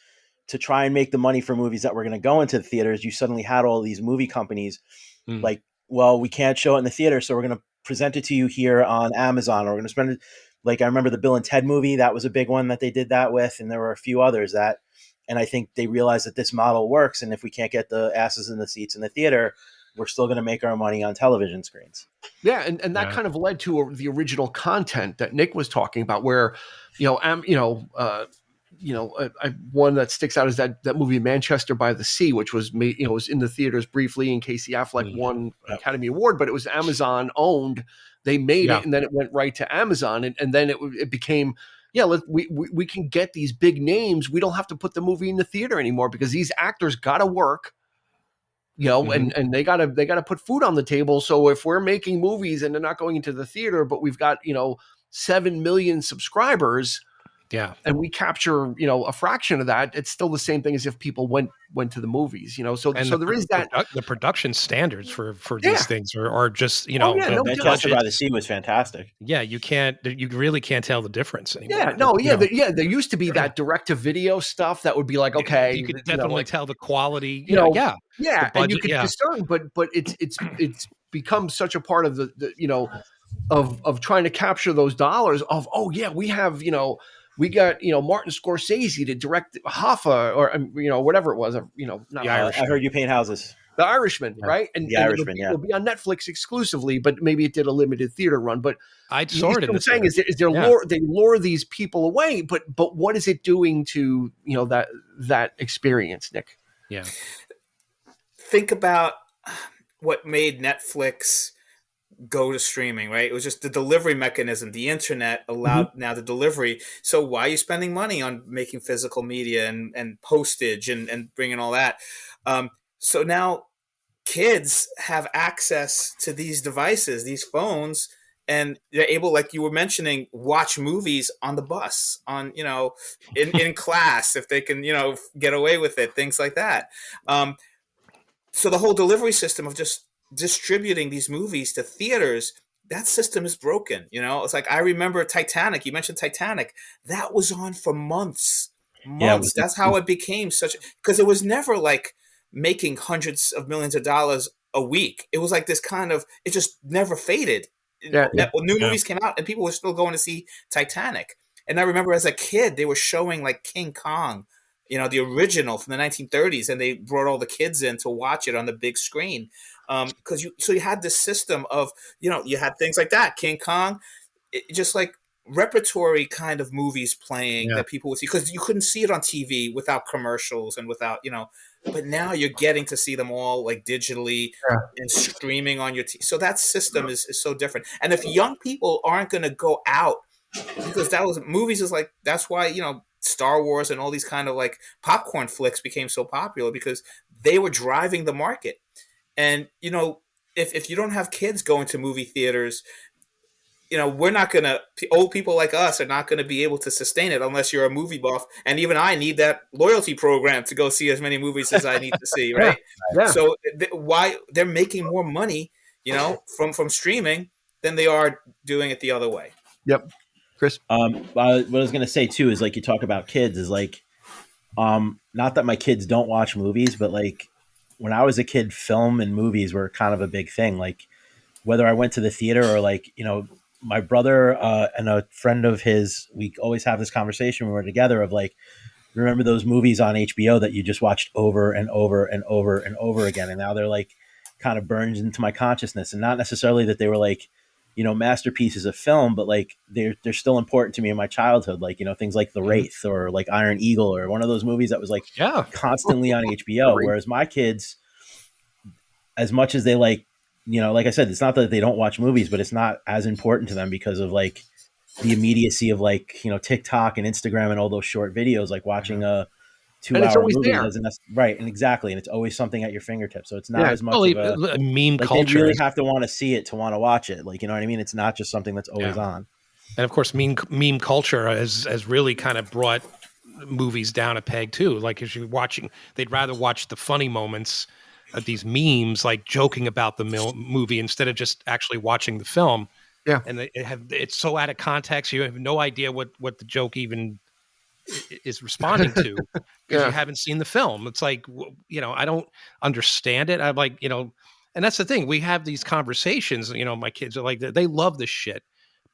to try and make the money for movies that were going to go into the theaters, you suddenly had all these movie companies like, well, we can't show it in the theater, so we're going to present it to you here on Amazon, or we're going to spend it. Like I remember the Bill and Ted movie, that was a big one that they did that with, and there were a few others and I think they realized that this model works, and if we can't get the asses in the seats in the theater, we're still going to make our money on television screens. Yeah, and that kind of led to the original content that Nick was talking about, where, one that sticks out is that movie Manchester by the Sea, which was made, was in the theaters briefly, and Casey Affleck won Academy Award, but it was Amazon owned. They made it, and then it went right to Amazon, and then it became. We can get these big names. We don't have to put the movie in the theater anymore because these actors got to work. And they gotta put food on the table. So if we're making movies and they're not going into the theater, but we've got 7 million subscribers, and we capture a fraction of that, it's still the same thing as if people went to the movies. So there is that the production standards for these things are just Manchester by the Sea was fantastic. You really can't tell the difference anymore. There used to be that direct to video stuff that would be like, okay, you could definitely tell the quality. And you could discern, but it's become such a part of the of trying to capture those dollars of we have we got Martin Scorsese to direct Hoffa or whatever it was not I Heard You Paint Houses. The Irishman, right? And The Irishman, it'll be on Netflix exclusively, but maybe it did a limited theater run. But I saw it. What I'm saying is they lure these people away, but what is it doing to that experience, Nick? Yeah. Think about what made Netflix go to streaming, right? It was just the delivery mechanism. The internet allowed now the delivery. So why are you spending money on making physical media and postage and bringing all that? So now kids have access to these devices, these phones, and they're able, like you were mentioning, watch movies on the bus, on in class if they can get away with it, things like that. So the whole delivery system of just distributing these movies to theaters, that system is broken. It's like I remember Titanic. You mentioned Titanic. That was on for months. That's how it became because it was never like making hundreds of millions of dollars a week. It was like this kind of, it just never faded. New movies came out and people were still going to see Titanic. And I remember as a kid, they were showing like King Kong, the original from the 1930s, and they brought all the kids in to watch it on the big screen. Because you had this system of, you had things like that, King Kong, just like repertory kind of movies playing that people would see, because you couldn't see it on TV without commercials and without, but now you're getting to see them all like digitally and streaming on your TV. So that system is so different. And if young people aren't going to go out, because movies is like, that's why, Star Wars and all these kind of like popcorn flicks became so popular, because they were driving the market. And, if you don't have kids going to movie theaters, we're not going to, old people like us are not going to be able to sustain it unless you're a movie buff. And even I need that loyalty program to go see as many movies as I need to see, right? Yeah. So why they're making more money, from streaming than they are doing it the other way. Yep. Chris? What I was going to say too is like, you talk about kids is like, not that my kids don't watch movies, but like when I was a kid, film and movies were kind of a big thing. Like whether I went to the theater or like, my brother and a friend of his, we always have this conversation when we're together of like, remember those movies on HBO that you just watched over and over and over and over again. And now they're like kind of burned into my consciousness, and not necessarily that they were like, masterpieces of film, but like they're still important to me in my childhood. Like, things like The Wraith or like Iron Eagle or one of those movies that was like constantly on HBO. Whereas my kids, as much as they like I said, it's not that they don't watch movies, but it's not as important to them because of like the immediacy of like, TikTok and Instagram and all those short videos, like watching a 2-hour movie doesn't right. And exactly. And it's always something at your fingertips. So it's not as much of a meme like culture. They really have to want to see it to want to watch it. Like, you know what I mean? It's not just something that's always on. And of course, meme culture has really kind of brought movies down a peg too. Like as you're watching, they'd rather watch the funny moments of these memes, like joking about the movie instead of just actually watching the film. Yeah. And it's so out of context. You have no idea what the joke even is responding to because you haven't seen the film. It's like, I don't understand it. I'm like, and that's the thing. We have these conversations, my kids are like, they love this shit,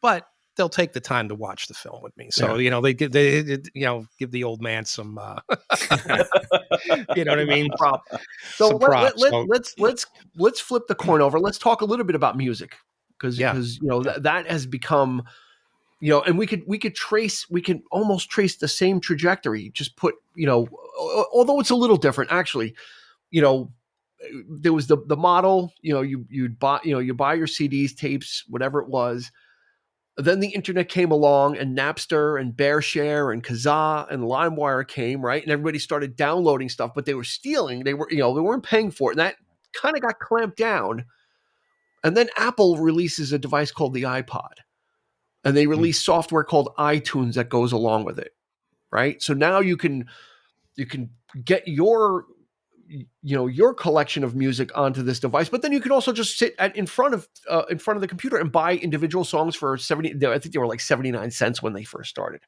but they'll take the time to watch the film with me. So, they give the old man some, you know what I mean? So let's flip the coin over. Let's talk a little bit about music because that has become, and we can almost trace the same trajectory. Just put, although it's a little different actually, there was the model, you buy your CDs, tapes, whatever it was. Then the internet came along and Napster and BearShare and Kazaa and LimeWire came, right? And everybody started downloading stuff, but they were stealing. They weren't paying for it. And that kind of got clamped down. And then Apple releases a device called the iPod. And they release software called iTunes that goes along with it, right? So now you can get your collection of music onto this device, but then you can also just sit in front of the computer and buy individual songs for I think they were like 79 cents when they first started,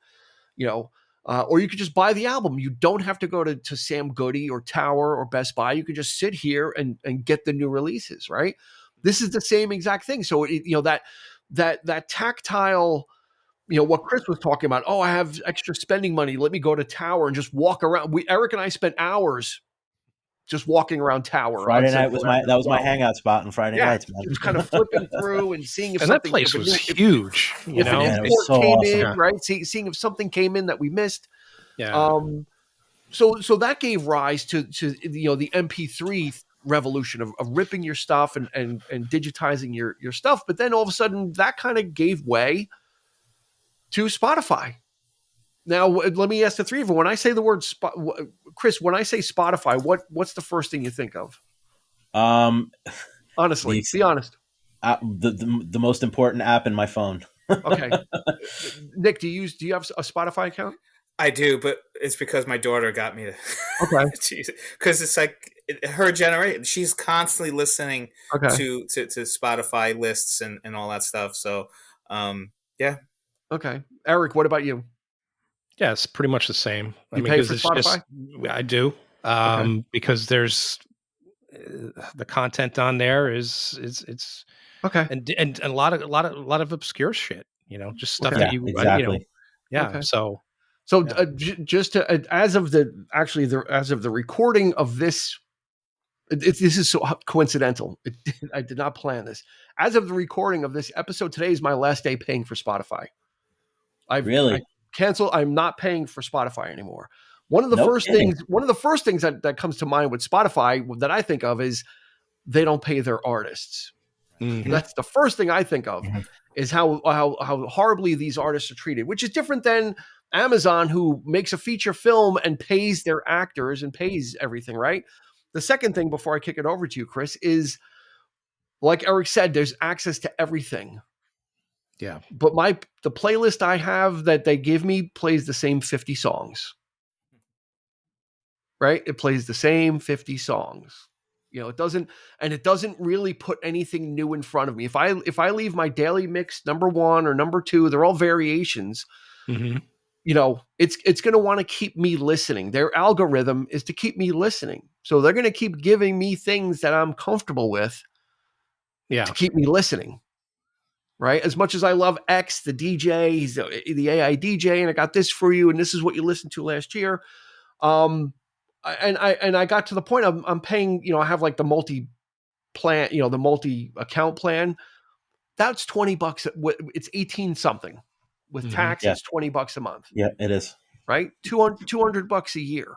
or you could just buy the album. You don't have to go to Sam Goody or Tower or Best Buy. You can just sit here and get the new releases, right? This is the same exact thing. So that tactile, what Chris was talking about. Oh, I have extra spending money. Let me go to Tower and just walk around. Eric and I spent hours just walking around Tower. Friday night was my hangout spot on Friday nights, man. Just kind of flipping through and seeing if that place was huge. It was so awesome. In, right? Seeing if something came in that we missed. Yeah. So that gave rise to the MP3 revolution of ripping your stuff and digitizing your stuff. But then all of a sudden that kind of gave way to Spotify. Now, let me ask the three of you. When I say the word Chris, when I say Spotify, what's the first thing you think of? Honestly, be honest. The most important app in my phone. Okay. Nick, do you have a Spotify account? I do, but it's because my daughter got me to. Okay. Because it's like her generation. She's constantly listening to Spotify lists and all that stuff. So, yeah. Okay. Eric, what about you? Yeah, it's pretty much the same. You pay for Spotify? I do. Because there's the content on there it's okay, and a lot of obscure shit. Just stuff that you exactly. Okay. So just to, as of the recording of this, this is so coincidental. I did not plan this. As of the recording of this episode, today is my last day paying for Spotify. I canceled. I'm not paying for Spotify anymore. One of the first things that comes to mind with Spotify that I think of is they don't pay their artists. Mm-hmm. That's the first thing I think of is how horribly these artists are treated, which is different than Amazon, who makes a feature film and pays their actors and pays everything, right? The second thing before I kick it over to you, Chris, is like Eric said, there's access to everything. Yeah. But the playlist I have that they give me plays the same 50 songs. Right? It plays the same 50 songs. It doesn't really put anything new in front of me. If I leave my daily mix number 1 or number 2, they're all variations. Mm-hmm. It's going to want to keep me listening. Their algorithm is to keep me listening. So they're going to keep giving me things that I'm comfortable with to keep me listening. Right? As much as I love X, the DJ, he's the AI DJ, and I got this for you, and this is what you listened to last year. And I got to the point I'm paying, I have like the multi plan, the multi account plan. That's $20. It's 18 something with tax. It's $20 a month. Yeah, it is. Right. $200 a year,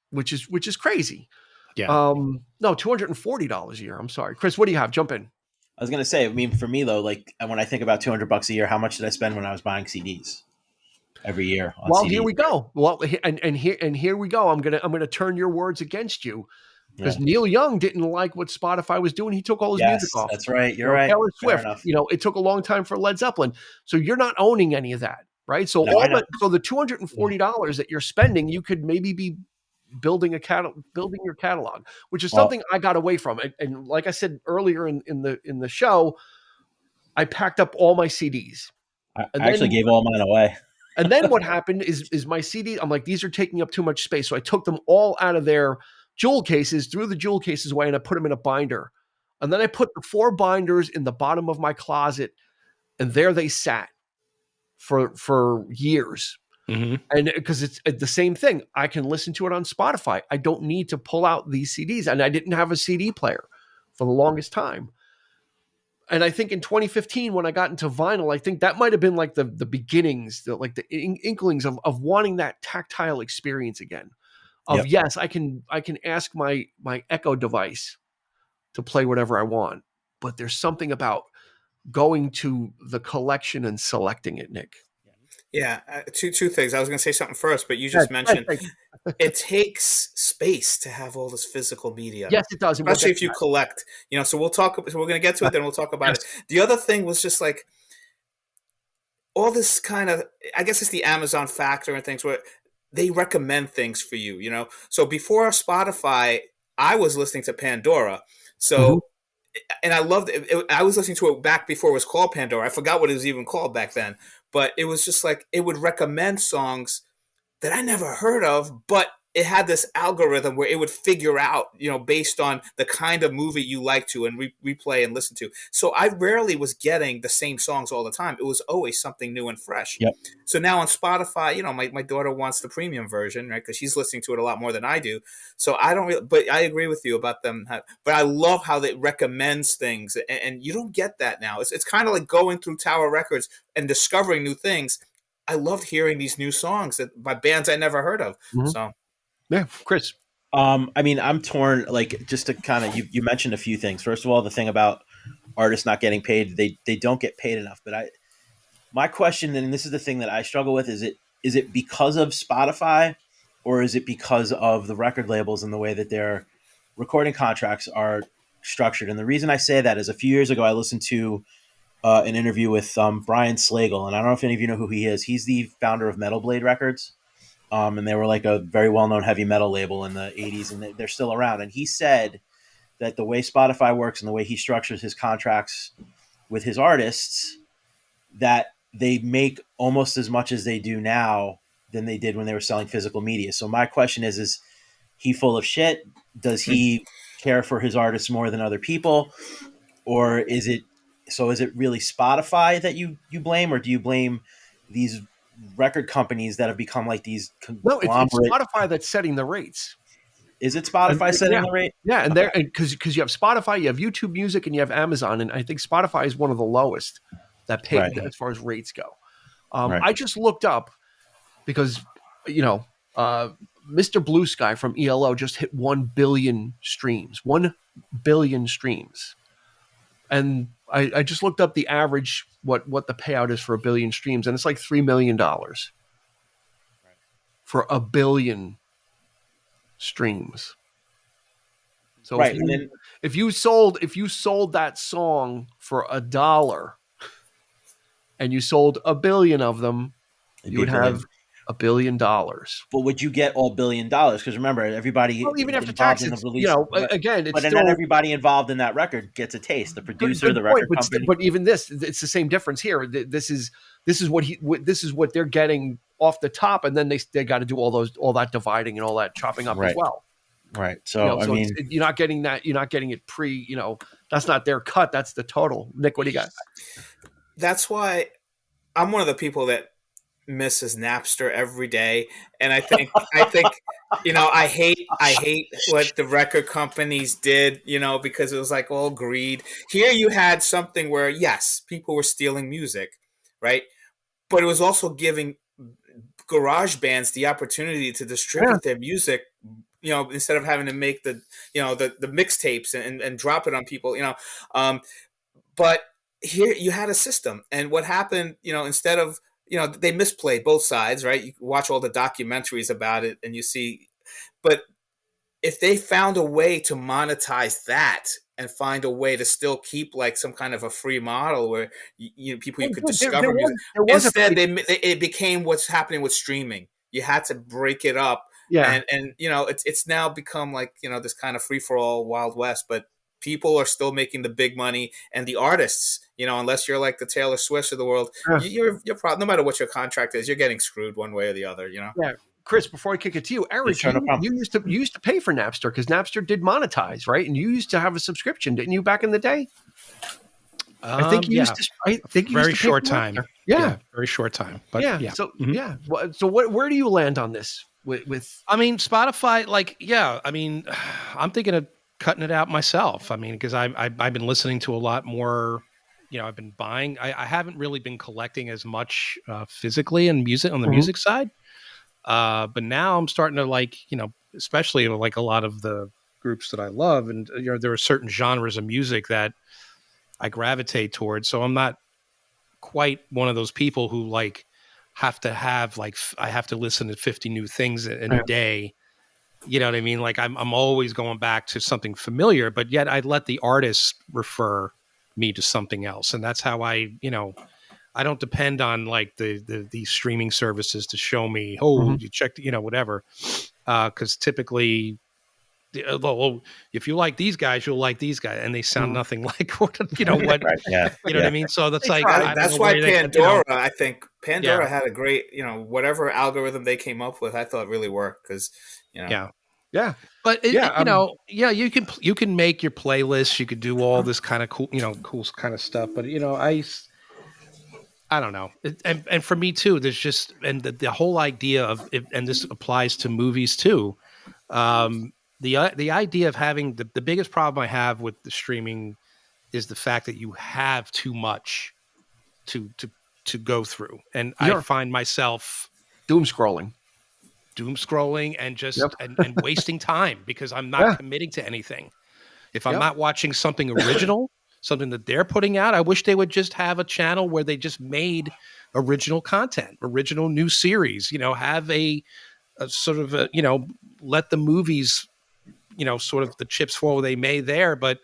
which is crazy. Yeah. No, $240 a year. I'm sorry, Chris. What do you have? Jump in. I was going to say, I mean, for me though, like when I think about $200 a year, how much did I spend when I was buying CDs? Every year. Well, CDs. Here we go. Well, and here we go. I'm gonna turn your words against you because Neil Young didn't like what Spotify was doing. He took all his music off. That's right. You're right. Taylor Swift. It took a long time for Led Zeppelin. So you're not owning any of that, right? So so the $240 that you're spending, you could maybe be building your catalog, which is something I got away from. And like I said earlier in the show, I packed up all my CDs. I actually gave all mine away. And then what happened is my CD, I'm like, these are taking up too much space. So I took them all out of their jewel cases, threw the jewel cases away, and I put them in a binder. And then I put the 4 binders in the bottom of my closet, and there they sat for years. Mm-hmm. And because it's the same thing, I can listen to it on Spotify. I don't need to pull out these CDs. And I didn't have a CD player for the longest time. And I think in 2015, when I got into vinyl, I think that might have been like the beginnings, the inklings of wanting that tactile experience again. Yes, I can ask my Echo device to play whatever I want, but there's something about going to the collection and selecting it, Nick. Yeah, two things. I was going to say something first, but you just mentioned it takes space to have all this physical media. Yes, it does. Especially if you collect. So we'll talk. So we're going to get to it, then we'll talk about it. The other thing was just like all this kind of. I guess it's the Amazon factor and things where they recommend things for you. So before Spotify, I was listening to Pandora. So. And I loved it. I was listening to it back before it was called Pandora. I forgot what it was even called back then. But it was just like it would recommend songs that I never heard of, but it had this algorithm where it would figure out, based on the kind of movie you like to and replay and listen to. So I rarely was getting the same songs all the time. It was always something new and fresh. Yep. So now on Spotify, my daughter wants the premium version, right? Because she's listening to it a lot more than I do. So I don't really, but I agree with you about them. But I love how it recommends things, and you don't get that now. It's kind of like going through Tower Records and discovering new things. I loved hearing these new songs by bands I never heard of. Mm-hmm. So. Yeah, Chris. I mean, I'm torn. Like, just to kind of, you mentioned a few things. First of all, the thing about artists not getting paid, they don't get paid enough. But my question, and this is the thing that I struggle with, is it because of Spotify, or is it because of the record labels and the way that their recording contracts are structured? And the reason I say that is a few years ago, I listened to an interview with Brian Slagle, and I don't know if any of you know who he is. He's the founder of Metal Blade Records. And they were like a very well-known heavy metal label in the 80s, and they're still around. And he said that the way Spotify works and the way he structures his contracts with his artists, that they make almost as much as they do now than they did when they were selling physical media. So my question is he full of shit? Does he care for his artists more than other people? Or is it really Spotify that you blame, or do you blame these record companies that have become like these conglomerate? No, it's Spotify that's setting the rates. Is it Spotify setting the rate? Yeah, and there, because you have Spotify, you have YouTube Music, and you have Amazon, and I think Spotify is one of the lowest that pay as far as rates go. I just looked up because Mr. Blue Sky from ELO just hit 1 billion streams. 1 billion streams. And I just looked up the average, what the payout is for 1 billion streams, and it's like $3 million for 1 billion streams. So right. if you sold that song for $1 and you sold 1 billion of them, you would have $1 billion. But would you get all $1 billion? Because remember, everybody even after involved taxes, in the release, again, it's but still not everybody involved in that record gets a taste. The producer, the record company. But even this, it's the same difference here. This is what they're getting off the top, and then they got to do all that dividing and all that chopping up as well. Right. So I mean, you're not getting that. You're not getting it pre. That's not their cut. That's the total. Nick, what do you got? That's why I'm one of the people that misses Napster every day, and I think I hate what the record companies did, because it was like all greed. Here you had something where yes, people were stealing music, right? But it was also giving garage bands the opportunity to distribute their music, instead of having to make the mixtapes and drop it on people, but here you had a system, and what happened, instead of, they misplayed both sides, right? You watch all the documentaries about it and you see, but if they found a way to monetize that and find a way to still keep like some kind of a free model where you could discover music. Instead, it became what's happening with streaming. You had to break it up, and it's now become like this kind of free for all Wild West. But people are still making the big money, and the artists, unless you're like the Taylor Swifts of the world, you're probably, no matter what your contract is, you're getting screwed one way or the other. Yeah. Chris, before I kick it to you, Eric, you used to pay for Napster because Napster did monetize, right? And you used to have a subscription, didn't you, back in the day? I think you used to. I think very short time. Yeah, very short time. But yeah. So So where do you land on this? With I mean, Spotify, I'm thinking of cutting it out myself. I mean, because I've been listening to a lot more. I've been buying. I haven't really been collecting as much physically and music on the music side. But now I'm starting to especially like a lot of the groups that I love, and there are certain genres of music that I gravitate towards. So I'm not quite one of those people who have to have I have to listen to 50 new things in a day. You know what I mean? Like I'm always going back to something familiar, but yet I let the artist refer me to something else, and that's how I don't depend on the streaming services to show me, you checked, whatever. Cause typically, if you like these guys, you'll like these guys. And they sound nothing like what, what, what I mean? So that's that's why Pandora, I think Pandora had a great, whatever algorithm they came up with, I thought really worked. Cause Yeah. But you can make your playlists, you could do all this kind of cool, cool kind of stuff. But I don't know. And for me too, there's just, and the whole idea of, and this applies to movies too. The idea of having the biggest problem I have with the streaming is the fact that you have too much to go through. And I find myself doom scrolling and just, and wasting time because I'm not committing to anything. If I'm not watching something original, something that they're putting out, I wish they would just have a channel where they just made original content, original new series, have a sort of let the movies, sort of the chips fall where they may there. But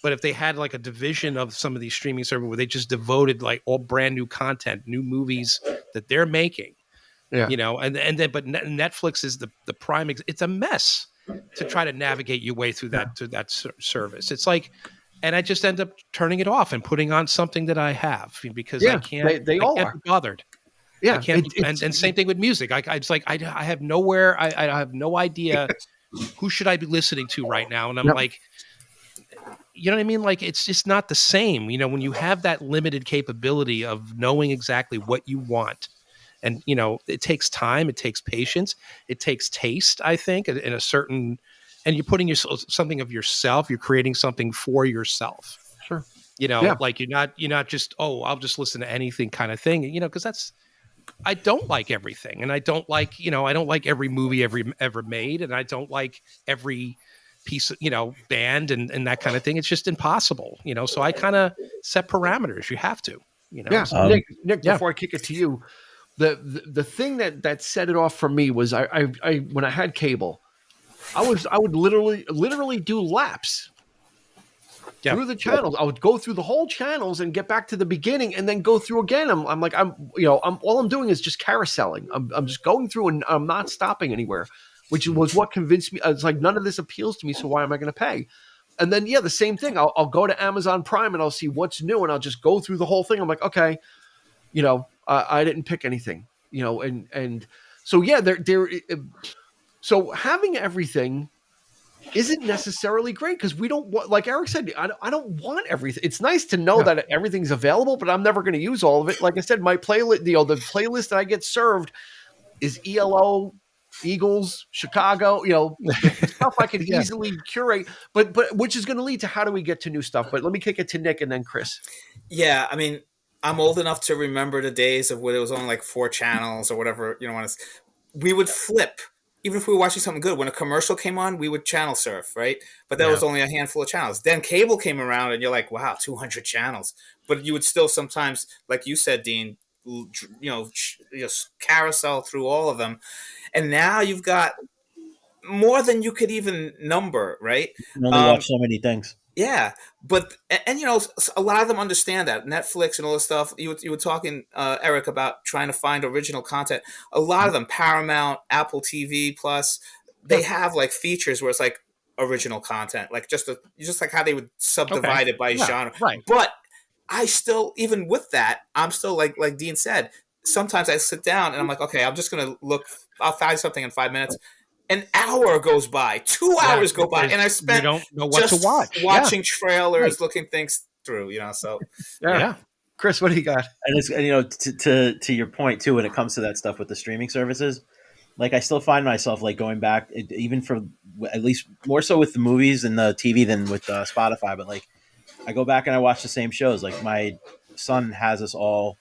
if they had like a division of some of these streaming services where they just devoted like all brand new content, new movies that they're making, but Netflix is the prime. It's a mess to try to navigate your way through that service. It's like, and I just end up turning it off and putting on something that I have because I can't. They all can't be bothered. Yeah, I can't. And same thing with music. It's like I have nowhere. I have no idea who should I be listening to right now, and I'm like, you know what I mean? Like it's just not the same. When you have that limited capability of knowing exactly what you want, and it takes time, it takes patience, it takes taste. I think in a certain. And you're putting something of yourself. You're creating something for yourself. Sure. Like you're not just, I'll just listen to anything kind of thing. Because I don't like everything, and I don't like every movie ever made, and I don't like every piece of band and that kind of thing. It's just impossible. So I kind of set parameters. You have to. So Nick, before I kick it to you, the thing that set it off for me was I when I had cable. I would literally do laps through the channels. I would go through the whole channels and get back to the beginning and then go through again. I'm like, all I'm doing is just carouseling. I'm just going through and I'm not stopping anywhere, which was what convinced me. It's like, none of this appeals to me. So why am I going to pay? And then, the same thing. I'll go to Amazon Prime and I'll see what's new and I'll just go through the whole thing. I'm like, okay, I didn't pick anything, and so, so having everything isn't necessarily great because we don't want, like Eric said, I don't want everything. It's nice to know that everything's available, but I'm never going to use all of it. Like I said, my playlist, the playlist that I get served is ELO, Eagles, Chicago, stuff I could easily curate, but which is going to lead to how do we get to new stuff? But let me kick it to Nick and then Chris. Yeah, I mean, I'm old enough to remember the days of when it was only like 4 channels or whatever. We would flip. Even if we were watching something good, when a commercial came on, we would channel surf, right? But that was only a handful of channels. Then cable came around, and you're like, wow, 200 channels. But you would still sometimes, like you said, Dean, carousel through all of them. And now you've got more than you could even number, right? You only watch so many things. Yeah, but and a lot of them understand that Netflix and all this stuff. You were talking, Eric, about trying to find original content. A lot of them, Paramount, Apple TV Plus, they have like features where it's like original content, like just like how they would subdivide it by genre. Right. But I still, even with that, I'm still like Dean said. Sometimes I sit down and I'm like, okay, I'm just gonna look. I'll find something in 5 minutes. An hour goes by, 2 hours go by, and I spent don't know what to watch. Watching trailers, looking things through, So Chris, what do you got? And it's to your point too, when it comes to that stuff with the streaming services, like I still find myself like going back, even for at least more so with the movies and the TV than with Spotify. But like I go back and I watch the same shows. Like my son has us all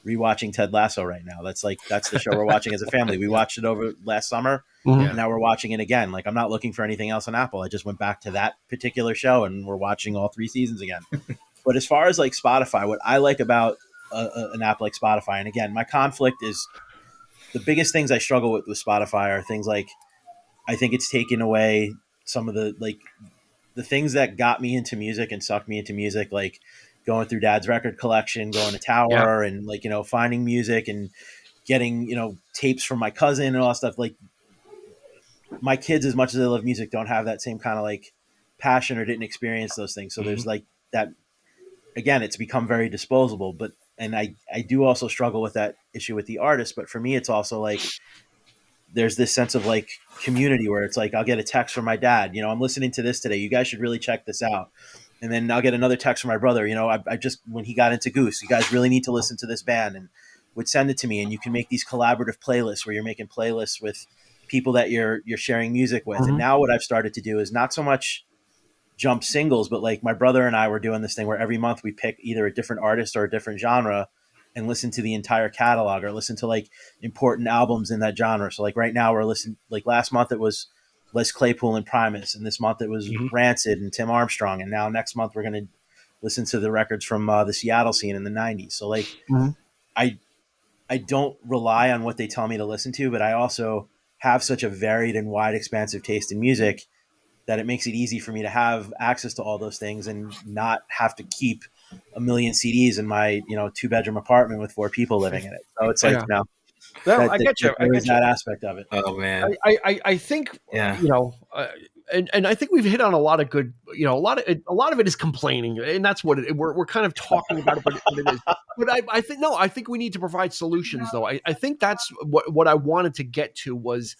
rewatching Ted Lasso right now. That's the show we're watching as a family. We watched it over last summer. And now we're watching it again. Like I'm not looking for anything else on Apple. I just went back to that particular show and we're watching all 3 seasons again. But as far as like Spotify, what I like about an app like Spotify, and again, my conflict is the biggest things I struggle with Spotify are things like, I think it's taken away some of the things that got me into music and sucked me into music, like going through Dad's record collection, going to Tower and finding music and getting, tapes from my cousin and all that stuff. Like my kids, as much as they love music, don't have that same kind of like passion or didn't experience those things. So there's like that, again, it's become very disposable, and I do also struggle with that issue with the artist. But for me, it's also like, there's this sense of like community where it's like, I'll get a text from my dad, I'm listening to this today. You guys should really check this out. And then I'll get another text from my brother, I just, when he got into Goose, you guys really need to listen to this band, and would send it to me. And you can make these collaborative playlists where you're making playlists with people that you're sharing music with. And now what I've started to do is not so much jump singles, but like my brother and I were doing this thing where every month we pick either a different artist or a different genre and listen to the entire catalog or listen to like important albums in that genre. So like right now we're listening, like last month it was Les Claypool and Primus, and this month it was Rancid and Tim Armstrong. And now next month we're going to listen to the records from the Seattle scene in the 90s. So like I don't rely on what they tell me to listen to, but I also have such a varied and wide, expansive taste in music that it makes it easy for me to have access to all those things and not have to keep a million CDs in my, 2-bedroom apartment with 4 people living in it. So it's like, I get you. There is that aspect of it. Oh man. I think, and I think we've hit on a lot of good, a lot of it is complaining, and that's what we're kind of talking about it, but it is. But I think we need to provide solutions, though. I think that's what I wanted to get to was,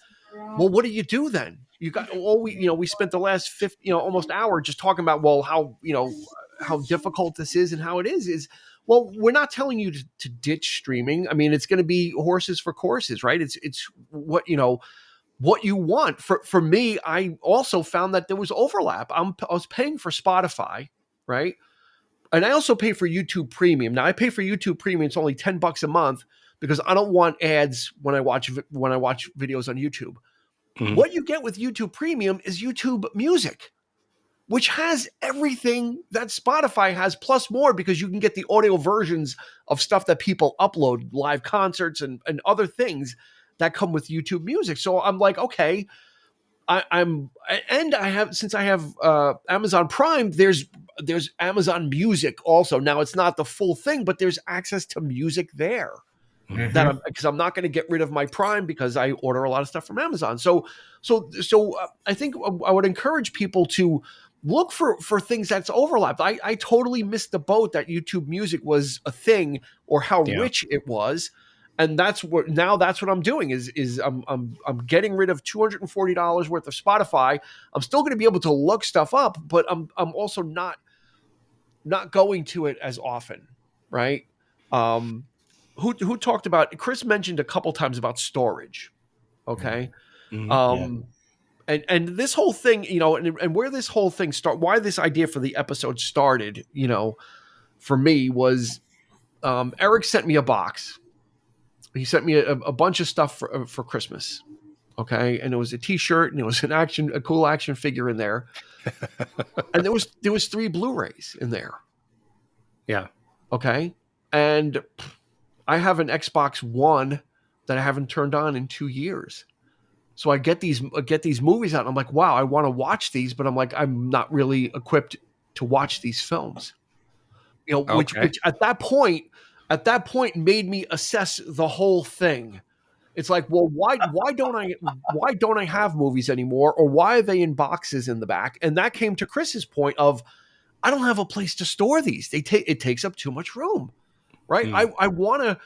well, what do you do then? You got we spent the last 50, almost hour just talking about, well, how difficult this is and how it is. Well, we're not telling you to ditch streaming. I mean, it's going to be horses for courses, right? It's what what you want. For me, I also found that there was overlap. I was paying for Spotify, right? And I also pay for YouTube Premium. Now I pay for YouTube Premium. It's only $10 a month because I don't want ads when I watch videos on YouTube. What you get with YouTube Premium is YouTube Music, which has everything that Spotify has plus more, because you can get the audio versions of stuff that people upload, live concerts and other things that come with YouTube Music. So I'm like, okay, I have, since I have Amazon Prime, there's Amazon Music also. Now it's not the full thing, but there's access to music there. Mhm. That because I'm not going to get rid of my Prime because I order a lot of stuff from Amazon. So I think I would encourage people to look for things that's overlapped. I totally missed the boat that YouTube Music was a thing or how rich it was. And that's what I'm doing is I'm getting rid of $240 worth of Spotify. I'm still going to be able to look stuff up, but I'm also not going to it as often, right? Who talked about, Chris mentioned a couple times about storage. Okay. And this whole thing, and where this whole thing why this idea for the episode started, for me was, Eric sent me a box. He sent me a bunch of stuff for Christmas. Okay. And it was a t-shirt and it was a cool action figure in there. And there was 3 Blu-rays in there. Yeah. Okay. And I have an Xbox One that I haven't turned on in 2 years. So I get these movies out and I'm like, wow, I want to watch these, but I'm like, I'm not really equipped to watch these films. Which at that point made me assess the whole thing. It's like, well, why don't I have movies anymore, or why are they in boxes in the back? And that came to Chris's point of, I don't have a place to store these. It takes up too much room, right? I want to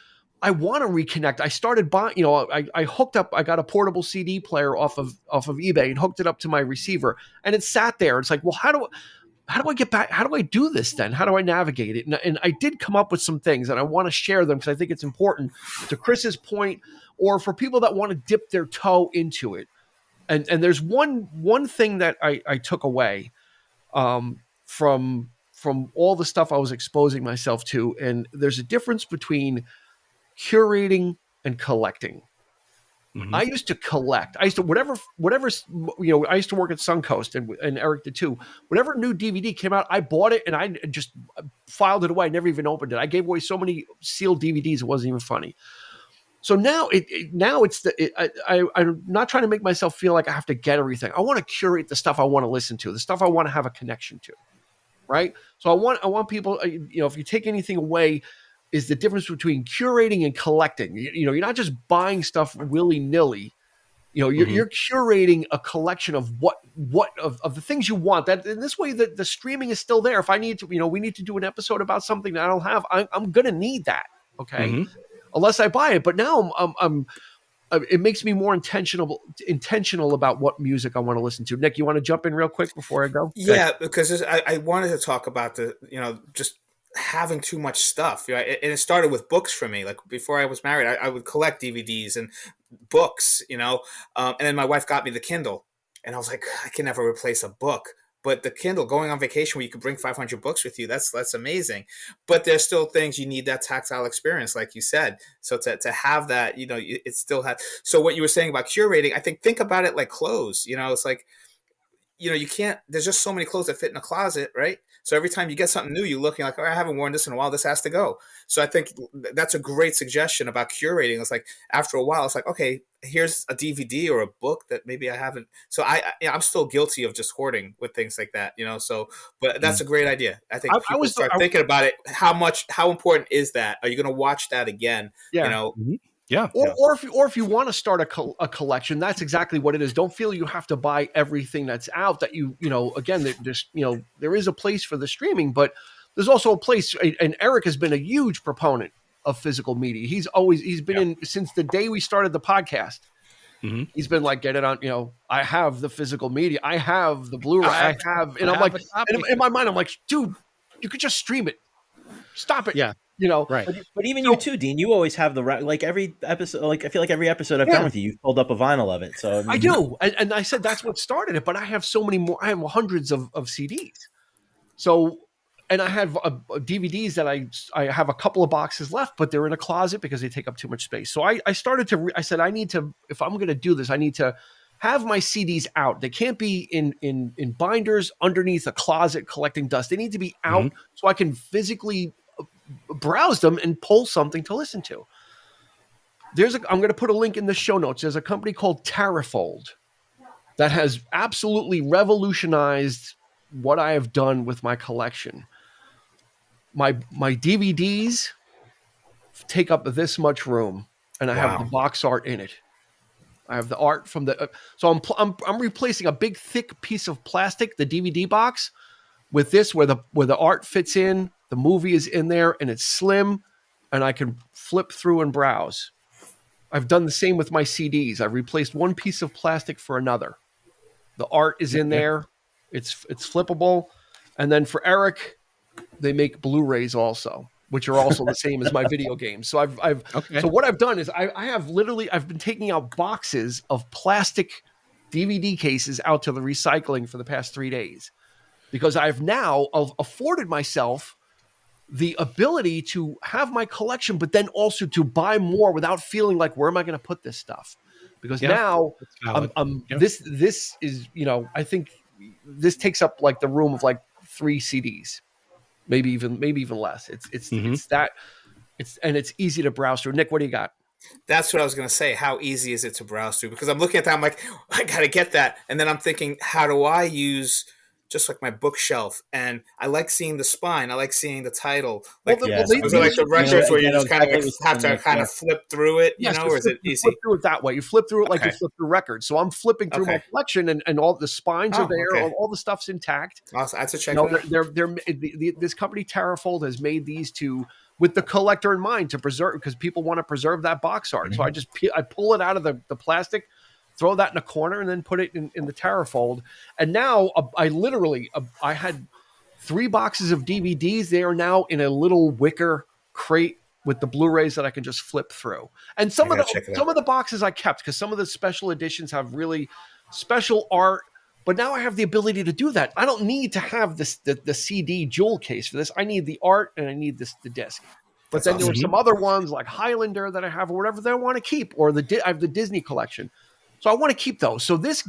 reconnect. I started buying, I hooked up. I got a portable CD player off of eBay and hooked it up to my receiver, and it sat there. It's like, well, how do I get back? How do I do this then? How do I navigate it? And I did come up with some things, and I want to share them because I think it's important to Chris's point, or for people that want to dip their toe into it. And there's one thing that I took away from all the stuff I was exposing myself to, and there's a difference between curating and collecting. I used to collect. I used to whatever I used to work at Suncoast, and Eric did too. Whatever new DVD came out, I bought it and I just filed it away. I never even opened it. I gave away so many sealed DVDs, it wasn't even funny. So now I'm not trying to make myself feel like I have to get everything. I want to curate the stuff I want to listen to, the stuff I want to have a connection to, right? So I want people, if you take anything away, is the difference between curating and collecting. You're not just buying stuff willy-nilly. You're curating a collection of what of the things you want. That in this way, the streaming is still there. If I need to, we need to do an episode about something that I don't have, I'm gonna need that. Okay, unless I buy it. But now it makes me more intentional about what music I want to listen to. Nick, you want to jump in real quick before I go? Yeah, because I wanted to talk about just having too much stuff, and it started with books for me. Like before I was married, I would collect DVDs and books, and then my wife got me the Kindle, and I was like, I can never replace a book. But the Kindle, going on vacation where you can bring 500 books with you, that's amazing. But there's still things you need that tactile experience, like you said. So to have that, it still has. So what you were saying about curating, I think about it like clothes. It's like, you can't. There's just so many clothes that fit in a closet, right? So every time you get something new, you're looking like, oh, I haven't worn this in a while. This has to go. So I think that's a great suggestion about curating. It's like after a while, it's like, okay, here's a DVD or a book that maybe I haven't. So I'm still guilty of just hoarding with things like that, So, but that's a great idea. I think people start thinking about it. How important is that? Are you going to watch that again? Yeah. Yeah. Or if you want to start a collection, that's exactly what it is. Don't feel you have to buy everything that's out. That again, there is a place for the streaming, but there's also a place. And Eric has been a huge proponent of physical media. He's been in since the day we started the podcast. He's been like, get it on. I have the physical media. I have the Blu-ray. And I'm like, in my mind, I'm like, dude, you could just stream it. Stop it. Yeah. Right. But even you too, Dean, you always have like every episode, like I feel like every episode I've done with you've pulled up a vinyl of it. So I do. And I said, that's what started it, but I have so many more, I have hundreds of CDs. So, and I have DVDs that I have a couple of boxes left, but they're in a closet because they take up too much space. So I started to, I said, I need to, if I'm going to do this, I need to have my CDs out. They can't be in binders underneath a closet collecting dust. They need to be out so I can physically browse them and pull something to listen to. I'm going to put a link in the show notes. There's a company called Terrafold. that has absolutely revolutionized what I have done with my collection. My DVDs take up this much room, and I have the box art in it. I have the art from the so I'm replacing a big thick piece of plastic, the DVD box, with this where the art fits in, the movie is in there, and it's slim, and I can flip through and browse. I've done the same with my CDs. I've replaced one piece of plastic for another. The art is in there. It's flippable. And then for Eric, they make Blu-rays also, which are also the same as my video games. So so what I've done is I've been taking out boxes of plastic DVD cases out to the recycling for the past 3 days, because I've now afforded myself the ability to have my collection, but then also to buy more without feeling like, where am I going to put this stuff? Because now this is, I think this takes up like the room of like 3 CDs, maybe even less. It's easy to browse through. Nick, what do you got? That's what I was going to say. How easy is it to browse through? Because I'm looking at that, I'm like, I got to get that. And then I'm thinking, how do I use just like my bookshelf? And I like seeing the spine. I like seeing the title. Like, those are like the records where you just kind of have to kind of flip through it, or is it easy? Flip through it that way. You flip through it like you flip through records. So I'm flipping through my collection, and all the spines are there. All the stuff's intact. Awesome. I have to check this company Terrafold has made these with the collector in mind, to preserve, because people want to preserve that box art. So I pull it out of the plastic, throw that in a corner, and then put it in the Terrafold. And now I had 3 boxes of DVDs. They are now in a little wicker crate with the Blu-rays that I can just flip through. And some of the boxes I kept, because some of the special editions have really special art. But now I have the ability to do that. I don't need to have the CD jewel case for this. I need the art, and I need the disc. But then there were some other ones like Highlander that I have, or whatever that I want to keep, or I have the Disney collection. So I want to keep those. So this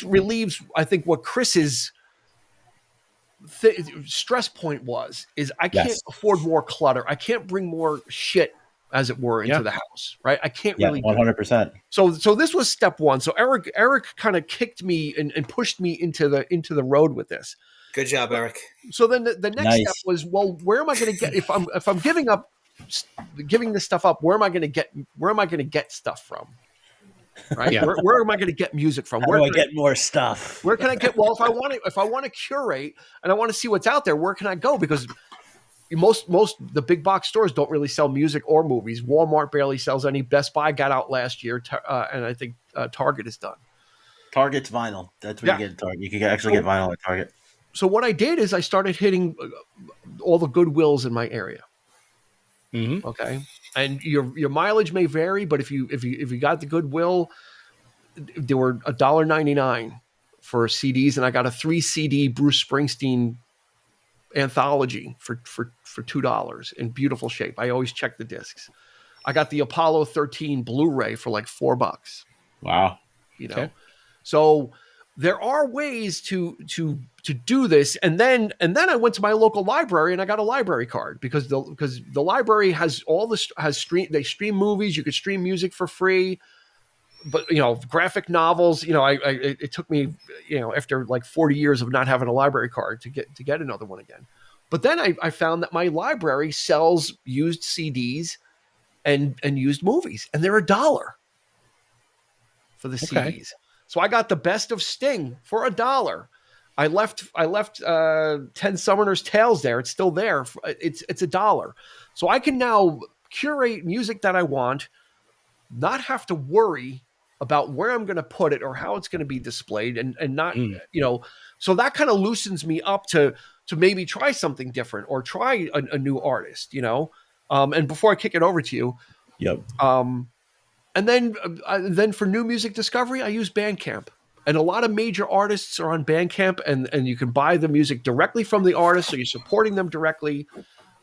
relieves, I think, what Chris's stress point is I can't afford more clutter. I can't bring more shit, as it were, into the house, right? I can't really 100%. So this was step 1. So Eric kind of kicked me and pushed me into the road with this. Good job, Eric. So then the next step was, well, where am I going to get, if I'm giving this stuff up, where am I going to get stuff from? Right? Yeah. Where am I going to get music from? Where do I get more stuff? Where can I get? Well, if I want to curate and I want to see what's out there, where can I go? Because most the big box stores don't really sell music or movies. Walmart barely sells any. Best Buy got out last year, and I think Target is done. Target's vinyl. That's where you get Target. You can actually get vinyl at Target. So what I did is I started hitting all the Goodwills in my area. Mm-hmm. Okay, and your mileage may vary, but if you got the Goodwill, there were $1.99 for CDs, and I got a 3 CD Bruce Springsteen anthology for $2 in beautiful shape. I always check the discs. I got the Apollo 13 Blu-ray for like $4. Wow, so there are ways to do this, and then I went to my local library and I got a library card because the library has they stream movies. You could stream music for free, but graphic novels. It took me after like 40 years of not having a library card to get another one again. But then I found that my library sells used CDs and used movies, and they're $1 for the CDs. So I got the best of Sting for $1. I left 10 Summoner's Tales there. It's still there. It's $1. So I can now curate music that I want, not have to worry about where I'm going to put it or how it's going to be displayed, and not so that kind of loosens me up to maybe try something different or try a new artist, and before I kick it over to you. Yep. And then for new music discovery, I use Bandcamp. And a lot of major artists are on Bandcamp, and you can buy the music directly from the artist, so you're supporting them directly.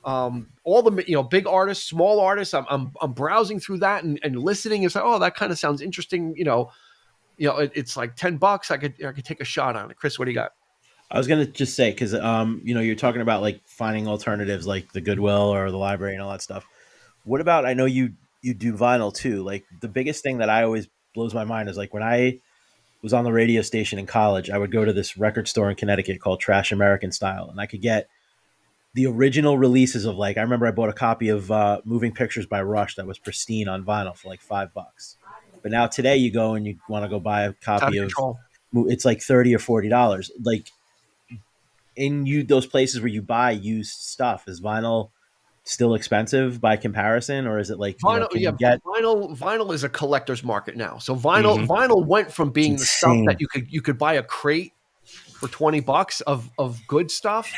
All the big artists, small artists, I'm browsing through that and listening and say, oh, that kind of sounds interesting. It's like $10. I could take a shot on it. Chris, what do you got? I was gonna just say, because you're talking about like finding alternatives like the Goodwill or the library and all that stuff. What about, I know you do vinyl too. Like the biggest thing that I always blows my mind is like when I was on the radio station in college, I would go to this record store in Connecticut called Trash American Style, and I could get the original releases of, like, I remember I bought a copy of Moving Pictures by Rush that was pristine on vinyl for like $5. But now today you go and you want to go buy a copy of, it's like $30 or $40. Like, in those places where you buy used stuff, is vinyl still expensive by comparison, or is it like vinyl? Vinyl is a collector's market now. So vinyl went from being the stuff that you could buy a crate for $20 of good stuff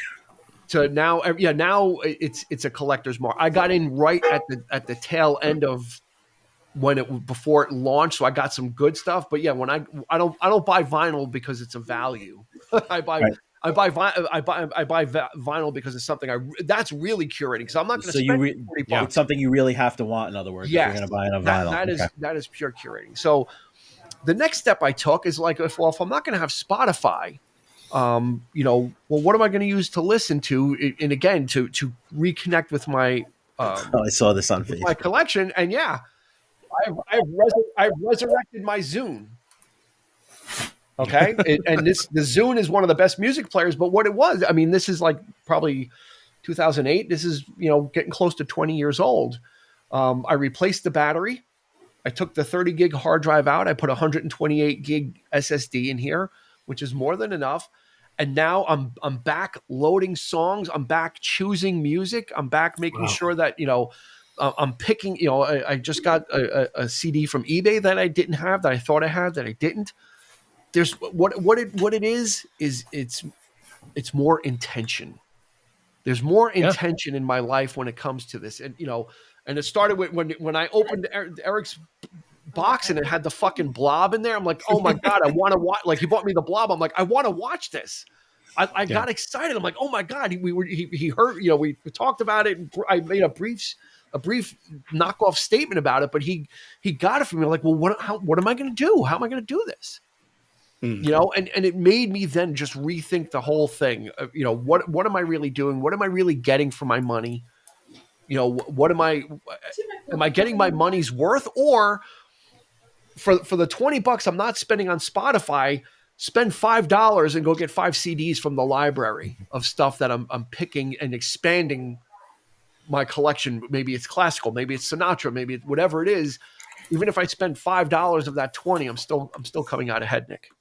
to now it's a collector's market. I got in right at the tail end of before it launched, so I got some good stuff. But yeah, when I don't buy vinyl because it's a value. I buy vinyl because it's something that's really curating, because I'm not going to spend $40. It's something you really have to want. In other words, if you're going to buy it on vinyl, that is pure curating. So the next step I took is like, if I'm not going to have Spotify, what am I going to use to listen to? And again, to reconnect with my I saw this on Facebook, my collection, and I've resurrected my Zune. Okay. The Zune is one of the best music players, but what it was, I mean, this is like probably 2008. This is, getting close to 20 years old. I replaced the battery. I took the 30 gig hard drive out. I put 128 gig SSD in here, which is more than enough. And now I'm back loading songs. I'm back choosing music. I'm back making sure that, I'm picking, I just got a CD from eBay that I didn't have, that I thought I had, that I didn't. There's what it is it's more intention. There's more intention in my life when it comes to this. And, and it started with when I opened Eric's box and it had the fucking Blob in there. I'm like, oh my God, I want to watch. Like, he bought me the Blob. I'm like, I want to watch this. I got excited. I'm like, oh my God, he heard, we talked about it. And I made a brief knockoff statement about it, but he got it from me. I'm like, well, what am I going to do? How am I going to do this? And it made me then just rethink the whole thing. What am I really doing? What am I really getting for my money? What am I getting my money's worth? Or for the $20 I'm not spending on Spotify, spend $5 and go get 5 CDs from the library of stuff that I'm picking and expanding my collection. Maybe it's classical, maybe it's Sinatra, maybe it's whatever it is. Even if I spend $5 of that 20, I'm still coming out ahead, Nick.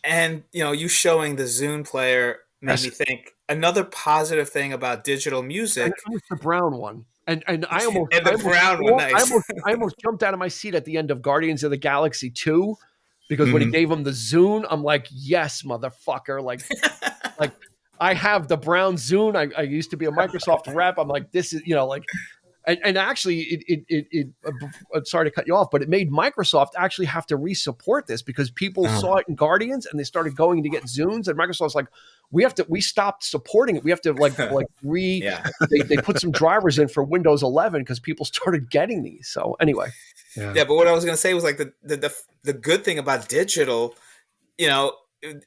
And you showing the Zune player made me think another positive thing about digital music. And it was the brown one. And I almost I almost jumped out of my seat at the end of Guardians of the Galaxy 2, because when he gave him the Zune, I'm like, yes, motherfucker. Like I have the brown Zune. I used to be a Microsoft rep. I'm like, this is, and actually it sorry to cut you off, but it made Microsoft actually have to re-support this, because people saw it in Guardians and they started going to get Zunes, and Microsoft's like, we stopped supporting it. We have to they put some drivers in for Windows 11 because people started getting these. So anyway. Yeah, but what I was going to say was like the good thing about digital, and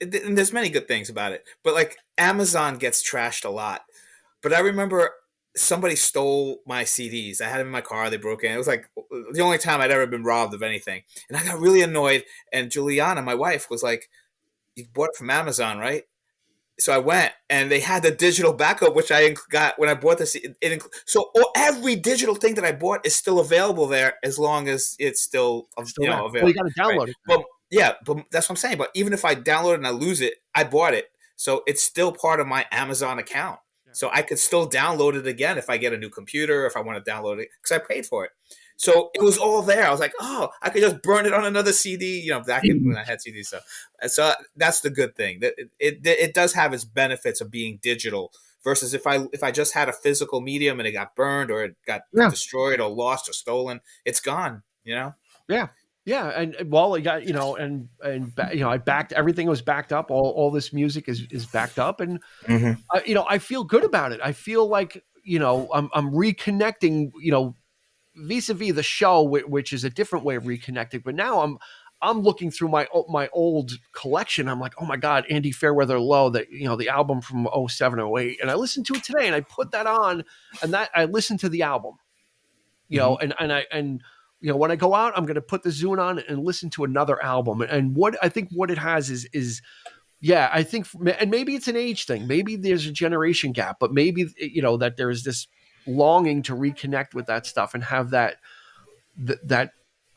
there's many good things about it, but like Amazon gets trashed a lot. But I remember somebody stole my CDs. I had them in my car. They broke in. It was like the only time I'd ever been robbed of anything. And I got really annoyed. And Juliana, my wife, was like, you bought it from Amazon, right? So I went, and they had the digital backup, which I got when I bought the CD. So every digital thing that I bought is still available there, as long as it's still available. Well, you got to download it. But that's what I'm saying. But even if I download it and I lose it, I bought it. So it's still part of my Amazon account. So I could still download it again if I get a new computer, if I want to download it, because I paid for it. So it was all there. I was like, oh, I could just burn it on another CD, back when I had CDs. So that's the good thing. That it does have its benefits of being digital versus if I just had a physical medium and it got burned or it got destroyed or lost or stolen, it's gone. Yeah. Yeah, and well, I got I backed everything was backed up. All this music is backed up, and I feel good about it. I feel like I'm reconnecting. Vis-a-vis the show, which is a different way of reconnecting. But now I'm looking through my old collection. I'm like, oh my God, Andy Fairweather Low, the album from 07, 08, and I listened to it today, and I put that on, and that I listened to the album, and when I go out, I'm going to put the Zune on and listen to another album. And what I think what it has is yeah, I think, and maybe it's an age thing. Maybe there's a generation gap, but maybe, that there's this longing to reconnect with that stuff and have that,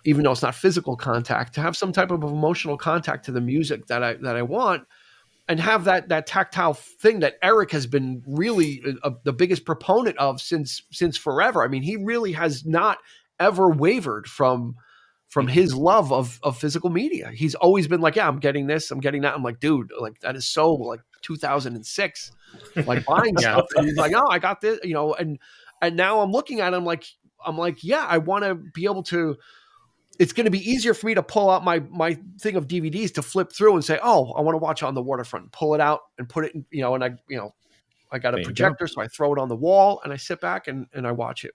even though it's not physical contact, to have some type of emotional contact to the music that I want, and have that tactile thing that Eric has been really the biggest proponent of since forever. I mean, he really has not ever wavered from his love of physical media. He's always been like, yeah, I'm getting this, I'm getting that. I'm like, dude, like that is so like 2006, like buying stuff. And he's like, oh, I got this, and now I'm looking at him like, yeah, I want to be able to. It's going to be easier for me to pull out my thing of DVDs to flip through and say, oh, I want to watch On the Waterfront, pull it out and put it in, and I got a projector, so I throw it on the wall and I sit back and I watch it.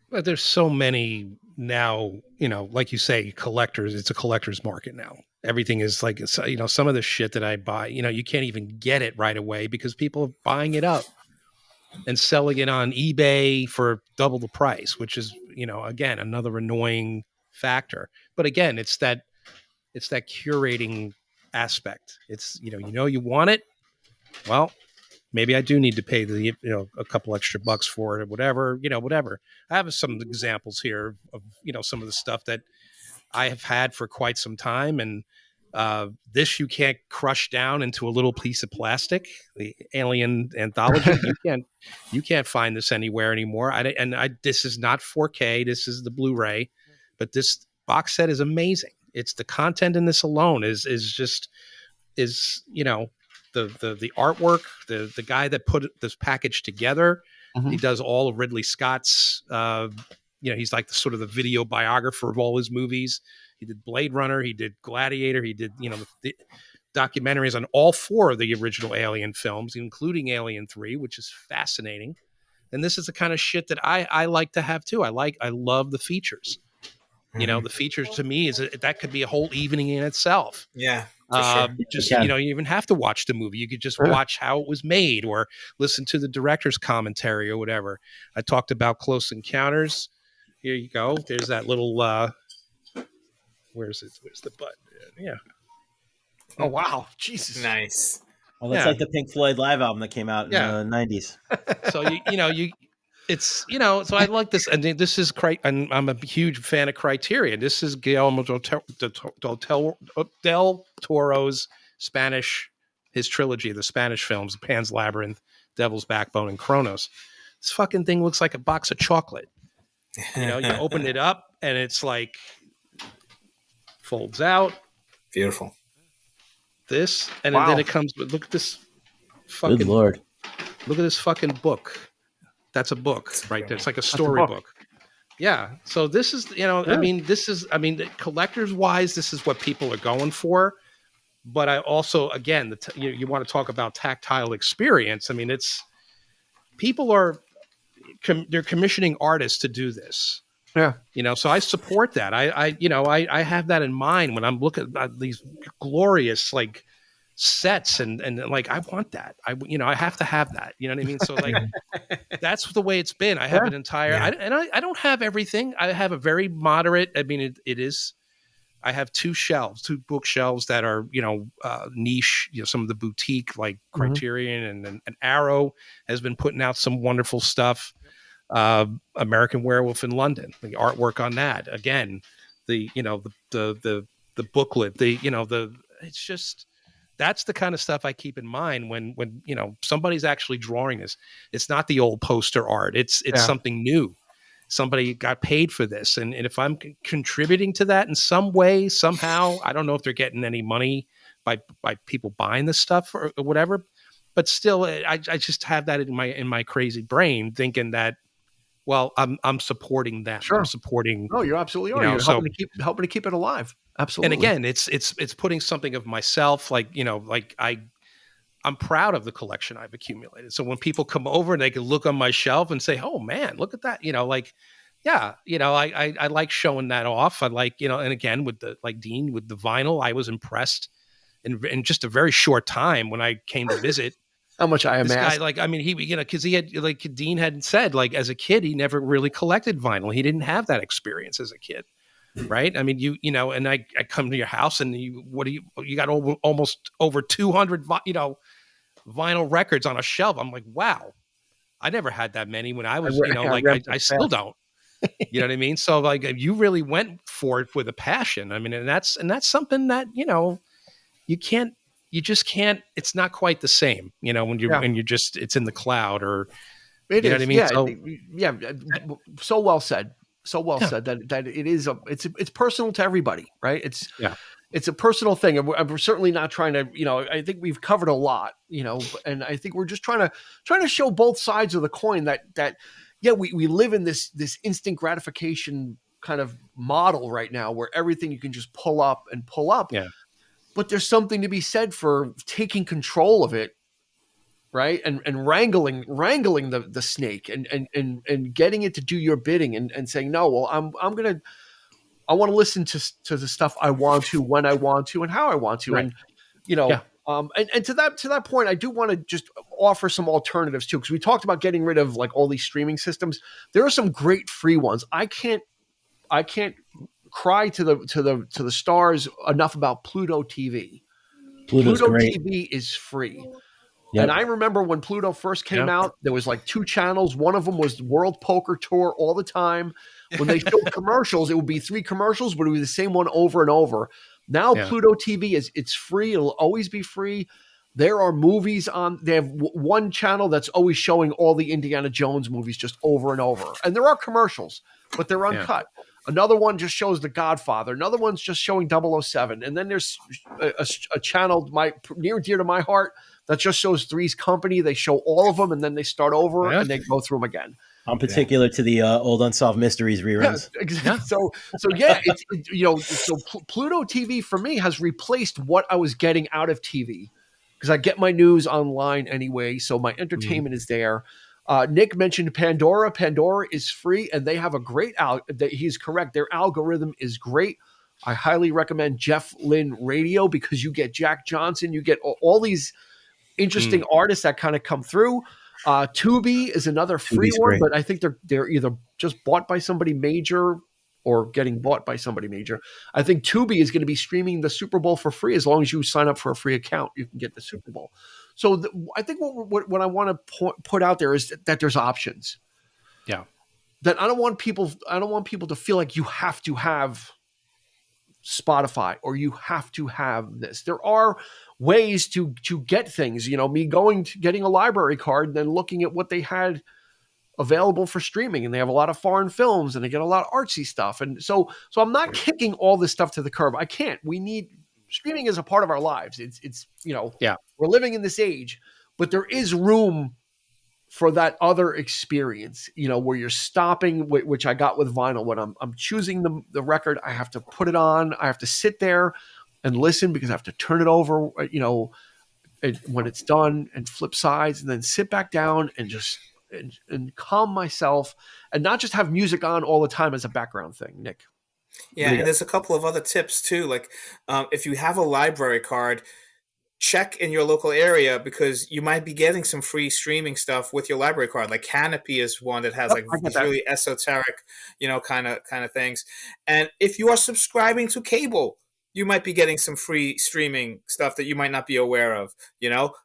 But there's so many now, like you say, collectors. It's a collector's market now. Everything is like, some of the shit that I buy, you can't even get it right away because people are buying it up and selling it on eBay for double the price, which is, again, another annoying factor. But again, it's that curating aspect. It's, you want it. Well, maybe I do need to pay the, a couple extra bucks for it or whatever, whatever. I have some examples here of, some of the stuff that I have had for quite some time. And this you can't crush down into a little piece of plastic, the Alien Anthology. You can't find this anywhere anymore. This is not 4K. This is the Blu-ray, but this box set is amazing. It's the content in this alone is the artwork, the guy that put this package together. Mm-hmm. He does all of Ridley Scott's, he's like sort of the video biographer of all his movies. He did Blade Runner. He did Gladiator. He did, the documentaries on all 4 of the original Alien films, including Alien 3, which is fascinating. And this is the kind of shit that I like to have too. I love the features. Mm-hmm. The features to me that could be a whole evening in itself. Yeah. Sure. You even have to watch the movie. You could just watch how it was made or listen to the director's commentary or whatever. I talked about Close Encounters. Here you go. There's that little, where's the button? Yeah. Oh, wow. Jesus. Nice. Well, that's like the Pink Floyd live album that came out in the 90s. So, it's, so I like this. And this is and I'm a huge fan of Criterion. This is Guillermo del Toro's his trilogy, the Spanish films, Pan's Labyrinth, Devil's Backbone, and Kronos. This fucking thing looks like a box of chocolate. You open it up and it's like folds out. Beautiful. This, and then it comes, but look at this fucking, good Lord. Look at this fucking book. That's a book right there. It's like a storybook. Yeah. So this is, collectors wise, this is what people are going for. But I also, again, you want to talk about tactile experience. I mean, people are, they're commissioning artists to do this. Yeah. So I support that. I have that in mind when I'm looking at these glorious, like, sets and like I want that. I have to have that. You know what I mean? So like that's the way it's been. I have an entire I don't have everything. I have a very moderate. I mean it is. I have 2 bookshelves that are niche. Some of the boutique like Criterion and Arrow has been putting out some wonderful stuff. American Werewolf in London, the artwork on that again. The booklet. It's just. That's the kind of stuff I keep in mind when somebody's actually drawing this. It's not the old poster art. It's something new. Somebody got paid for this. And if I'm contributing to that in some way, somehow, I don't know if they're getting any money by people buying this stuff or whatever, but still, I just have that in my crazy brain thinking that, well, I'm supporting them. Sure. I'm supporting. No, you're absolutely right. You're helping to keep it alive. Absolutely. And again, it's putting something of myself, I'm proud of the collection I've accumulated. So when people come over and they can look on my shelf and say, "Oh man, look at that!" I like showing that off. I like, and again with Dean with the vinyl, I was impressed in just a very short time when I came to visit. How much I amassed. This guy, he, because he had, Dean had said, as a kid, he never really collected vinyl. He didn't have that experience as a kid. right? I mean, and I come to your house and you got almost over 200, vinyl records on a shelf. I'm like, wow, I never had that many when I was, I still don't. You know what I mean? So like, you really went for it with a passion. I mean, and that's something that, you just can't, it's not quite the same, when you're just, it's in the cloud or, it is. What I mean? Yeah. So, so well said. So well said that it is, it's personal to everybody, right? It's a personal thing. And we're certainly not trying to, I think we've covered a lot, and I think we're just trying to show both sides of the coin that we live in this instant gratification kind of model right now where everything you can just pull up. Yeah. But there's something to be said for taking control of it, right? And wrangling the snake and getting it to do your bidding and saying, no, well, I want to listen to the stuff I want to, when I want to, and how I want to. Right. And, and to that point, I do want to just offer some alternatives too, because we talked about getting rid of like all these streaming systems. There are some great free ones. I can't cry to the stars enough about Pluto TV. Pluto TV is free. Yep. And I remember when Pluto first came out, there was like 2 channels. One of them was World Poker Tour all the time. When they showed commercials, it would be 3 commercials, but it would be the same one over and over. Now Pluto TV it's free. It'll always be free. There are movies on. They have one channel that's always showing all the Indiana Jones movies just over and over. And there are commercials, but they're uncut. Yeah. Another one just shows The Godfather. Another one's just showing 007. And then there's a channel near and dear to my heart that just shows Three's Company. They show all of them, and then they start over and they go through them again. I'm particular to the old Unsolved Mysteries reruns. Yeah, exactly. So Pluto TV for me has replaced what I was getting out of TV because I get my news online anyway. So my entertainment is there. Nick mentioned Pandora. Pandora is free, and they have a great he's correct. Their algorithm is great. I highly recommend Jeff Lynne Radio because you get Jack Johnson, you get all these interesting artists that kind of come through. Tubi is another free one, but I think they're either just bought by somebody major or getting bought by somebody major. I think Tubi is going to be streaming the Super Bowl for free as long as you sign up for a free account. You can get the Super Bowl. So I think what I want to put out there is that there's options. Yeah. That I don't want people to feel like you have to have Spotify or you have to have this. There are ways to get things, me getting a library card and then looking at what they had available for streaming, and they have a lot of foreign films and they get a lot of artsy stuff. And so I'm not kicking all this stuff to the curb. I can't. We need streaming as a part of our lives. It's we're living in this age, but there is room for that other experience, where you're stopping, which I got with vinyl. When I'm choosing the record, I have to put it on. I have to sit there and listen because I have to turn it over, when it's done and flip sides and then sit back down and just and calm myself and not just have music on all the time as a background thing, Nick. Yeah, and there's a couple of other tips too. Like if you have a library card, check in your local area because you might be getting some free streaming stuff with your library card. Like Canopy is one that has really esoteric, kind of things. And if you are subscribing to cable, you might be getting some free streaming stuff that you might not be aware of,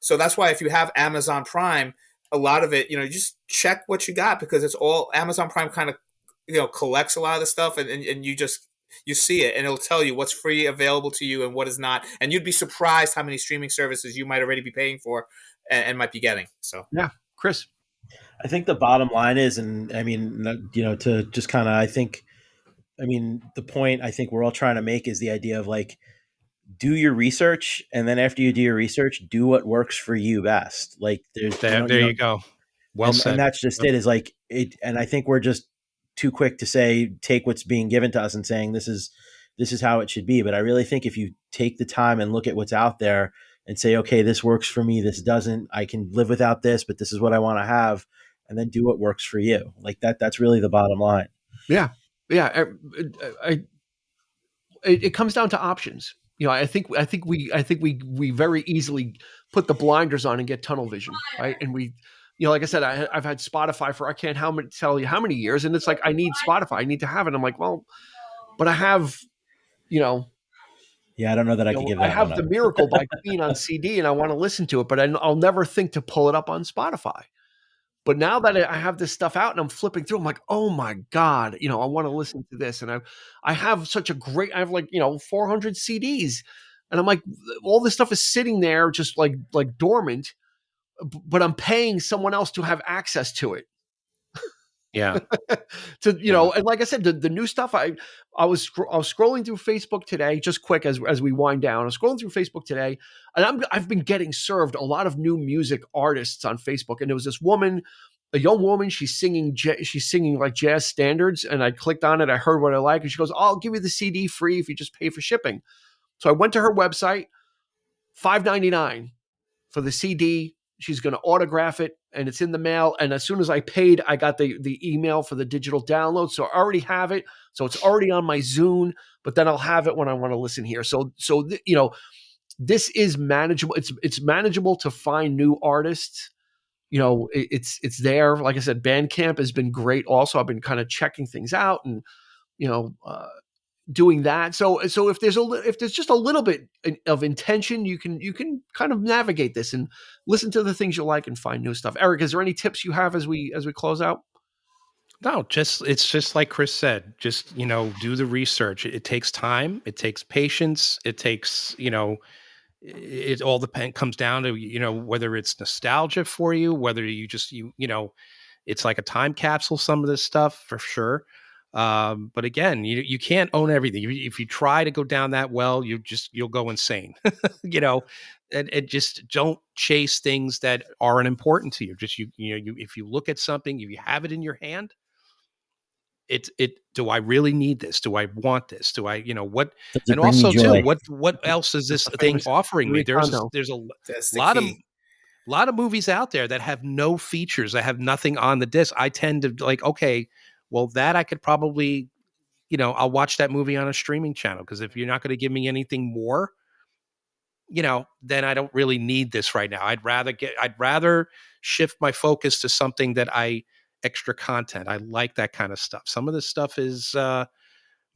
So that's why if you have Amazon Prime, a lot of it, just check what you got because it's all Amazon Prime kind of, collects a lot of the stuff and you see it and it'll tell you what's free available to you and what is not. And you'd be surprised how many streaming services you might already be paying for and might be getting. So, yeah, Chris. I think the bottom line is, and I mean, to just kind of, the point I think we're all trying to make is the idea of like, do your research. And then after you do your research, do what works for you best. Like there you go. Well said. And that's just it is like it. And I think we're just too quick to say, take what's being given to us and saying, this is how it should be. But I really think if you take the time and look at what's out there and say, okay, this works for me, this doesn't, I can live without this, but this is what I want to have. And then do what works for you. Like that's really the bottom line. Yeah. Yeah. It comes down to options. I think we very easily put the blinders on and get tunnel vision, right? And we, like I said, I've had Spotify for I can't tell you how many years, and it's like I need Spotify, I need to have it. I'm like, well, but I have, you know, yeah, I don't know that I could give that I have one The up. Miracle by Queen on CD, and I want to listen to it, but I'll never think to pull it up on Spotify. But now that I have this stuff out and I'm flipping through, I'm like, oh my God, I want to listen to this. And I have such a great, I have 400 CDs, and I'm like, all this stuff is sitting there just like dormant, but I'm paying someone else to have access to it. Yeah. And like I said, the new stuff, I was scrolling through Facebook today, just quick as we wind down. I was scrolling through Facebook today, and I've been getting served a lot of new music artists on Facebook. And there was this woman, a young woman, she's singing like jazz standards, and I clicked on it. I heard what I like, and she goes, "Oh, I'll give you the CD free if you just pay for shipping." So I went to her website, $5.99 for the CD. She's going to autograph it, and it's in the mail. And as soon as I paid, I got the email for the digital download. So I already have it. So it's already on my Zune, but then I'll have it when I want to listen here. So this is manageable. It's manageable to find new artists. It's there. Like I said, Bandcamp has been great. Also, I've been kind of checking things out and, doing that. So if there's just a little bit of intention, you can kind of navigate this and listen to the things you like and find new stuff. Eric, is there any tips you have as we close out? No, it's just like Chris said, just, do the research. It takes time. It takes patience. It takes, it all comes down to, whether it's nostalgia for you, whether you just, it's like a time capsule, some of this stuff for sure. But again, you can't own everything. If you try to go down that well, you'll go insane, and just don't chase things that aren't important to you. Just, if you look at something, if you have it in your hand, do I really need this? Do I want this? Do I, what, and also too, what else is this thing offering me? There's a lot of movies out there that have no features, that have nothing on the disc. I tend to like, okay, well, that I could probably, I'll watch that movie on a streaming channel, because if you're not going to give me anything more, then I don't really need this right now. I'd rather shift my focus to something that extra content. I like that kind of stuff. Some of this stuff is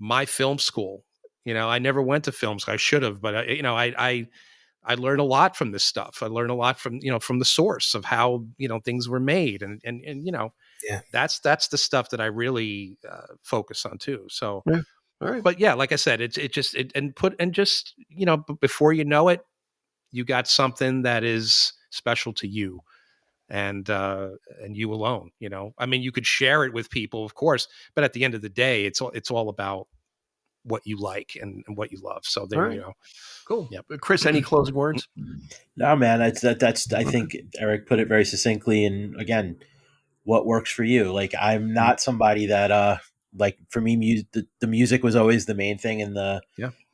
my film school. I never went to film school. I should have, but I learned a lot from this stuff. I learned a lot from the source of how, things were made. And yeah, that's the stuff that I really focus on too. So, yeah. All right. But yeah, like I said, before you know it, you got something that is special to you and you alone, I mean, you could share it with people, of course, but at the end of the day, it's all about what you like and what you love. So there you go. Cool. Yep. Chris, any closing words? No, man, that's I think Eric put it very succinctly. And again, what works for you. Like, I'm not somebody that, like, for me, the music was always the main thing, and the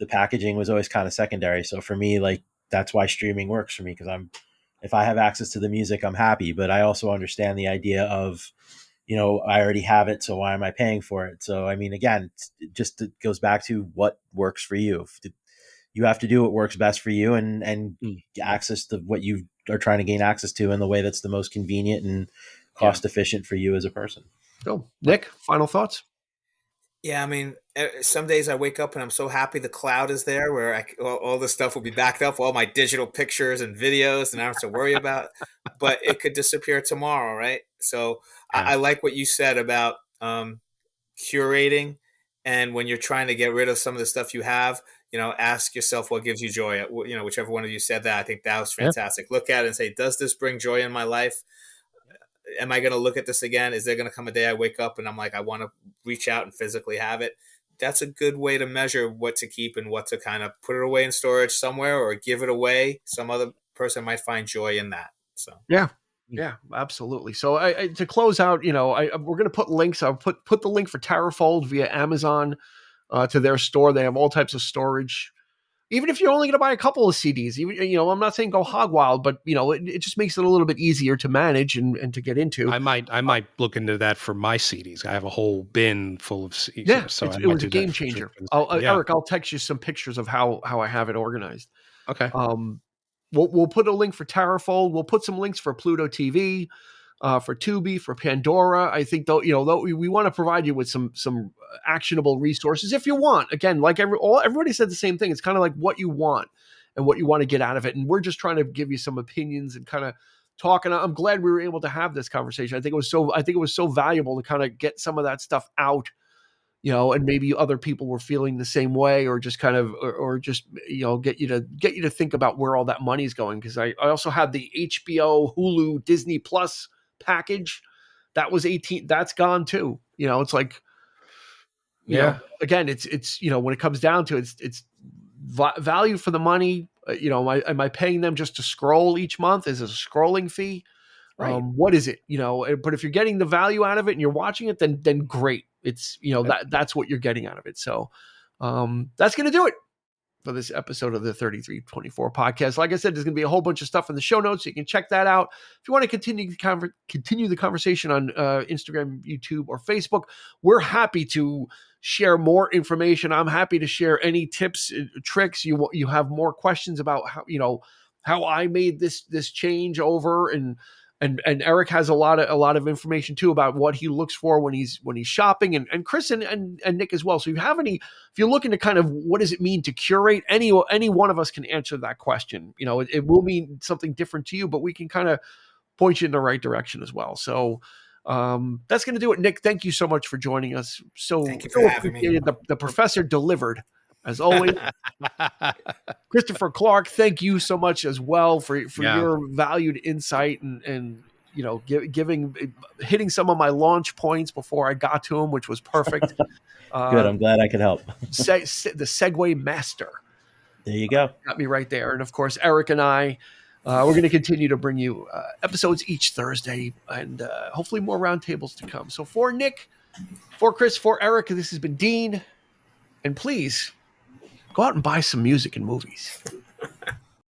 packaging was always kind of secondary. So for me, like, that's why streaming works for me, because if I have access to the music, I'm happy. But I also understand the idea of, I already have it, so why am I paying for it? So, I mean, again, it goes back to what works for you. You have to do what works best for you, and access to what you are trying to gain access to in the way that's the most convenient and cost efficient for you as a person. Oh, Nick, final thoughts? Yeah, I mean, some days I wake up and I'm so happy the cloud is there, where all this stuff will be backed up, all my digital pictures and videos, and I don't have to worry about. But it could disappear tomorrow, right? So I like what you said about curating, and when you're trying to get rid of some of the stuff you have, ask yourself what gives you joy. Whichever one of you said that, I think that was fantastic. Look at it and say, does this bring joy in my life? Am I going to look at this again? Is there going to come a day I wake up and I'm like, I want to reach out and physically have it? That's a good way to measure what to keep and what to kind of put it away in storage somewhere or give it away. Some other person might find joy in that. So yeah, absolutely. So to close out, we're going to put links. I'll put the link for TerraFold via Amazon to their store. They have all types of storage. Even if you're only going to buy a couple of CDs, I'm not saying go hog wild, but it just makes it a little bit easier to manage and to get into. I might look into that for my CDs. I have a whole bin full of CDs. Yeah, so it was a game changer. Eric, I'll text you some pictures of how I have it organized. Okay. We'll put a link for TerraFold. We'll put some links for Pluto TV. for Tubi, for Pandora. I think though, we want to provide you with some actionable resources if you want. Again, like everybody said the same thing. It's kind of like what you want and what you want to get out of it. And we're just trying to give you some opinions and kind of talk. And I'm glad we were able to have this conversation. I think it was so valuable to kind of get some of that stuff out, and maybe other people were feeling the same way, or just kind of, or just, get you to think about where all that money is going. Cause I also had the HBO, Hulu, Disney Plus package that was 18. That's gone too. It's like, again, it's, when it comes down to it, it's value for the money. Am I paying them just to scroll each month? Is it a scrolling fee? Right. What is it? But if you're getting the value out of it and you're watching it, then great. It's, that's what you're getting out of it. So that's going to do it for this episode of the 3324 podcast. Like I said, there's going to be a whole bunch of stuff in the show notes, so you can check that out. If you want to continue the conversation on Instagram, YouTube, or Facebook, we're happy to share more information. I'm happy to share any tips, tricks. You have more questions about how I made this change over, and Eric has a lot of information too about what he looks for when he's shopping, and Chris and Nick as well. So if you're looking to kind of what does it mean to curate, any one of us can answer that question. It will mean something different to you, but we can kind of point you in the right direction as well. So that's going to do it. Nick, thank you so much for joining us. Thank you for having me. The professor delivered, as always. Christopher Clark, thank you so much as well for your valued insight and hitting some of my launch points before I got to him, which was perfect. Good. I'm glad I could help. The segue master. There you go. Got me right there. And of course, Eric and I, we're going to continue to bring you episodes each Thursday, and hopefully more roundtables to come. So for Nick, for Chris, for Eric, this has been Dean. And please, go out and buy some music and movies.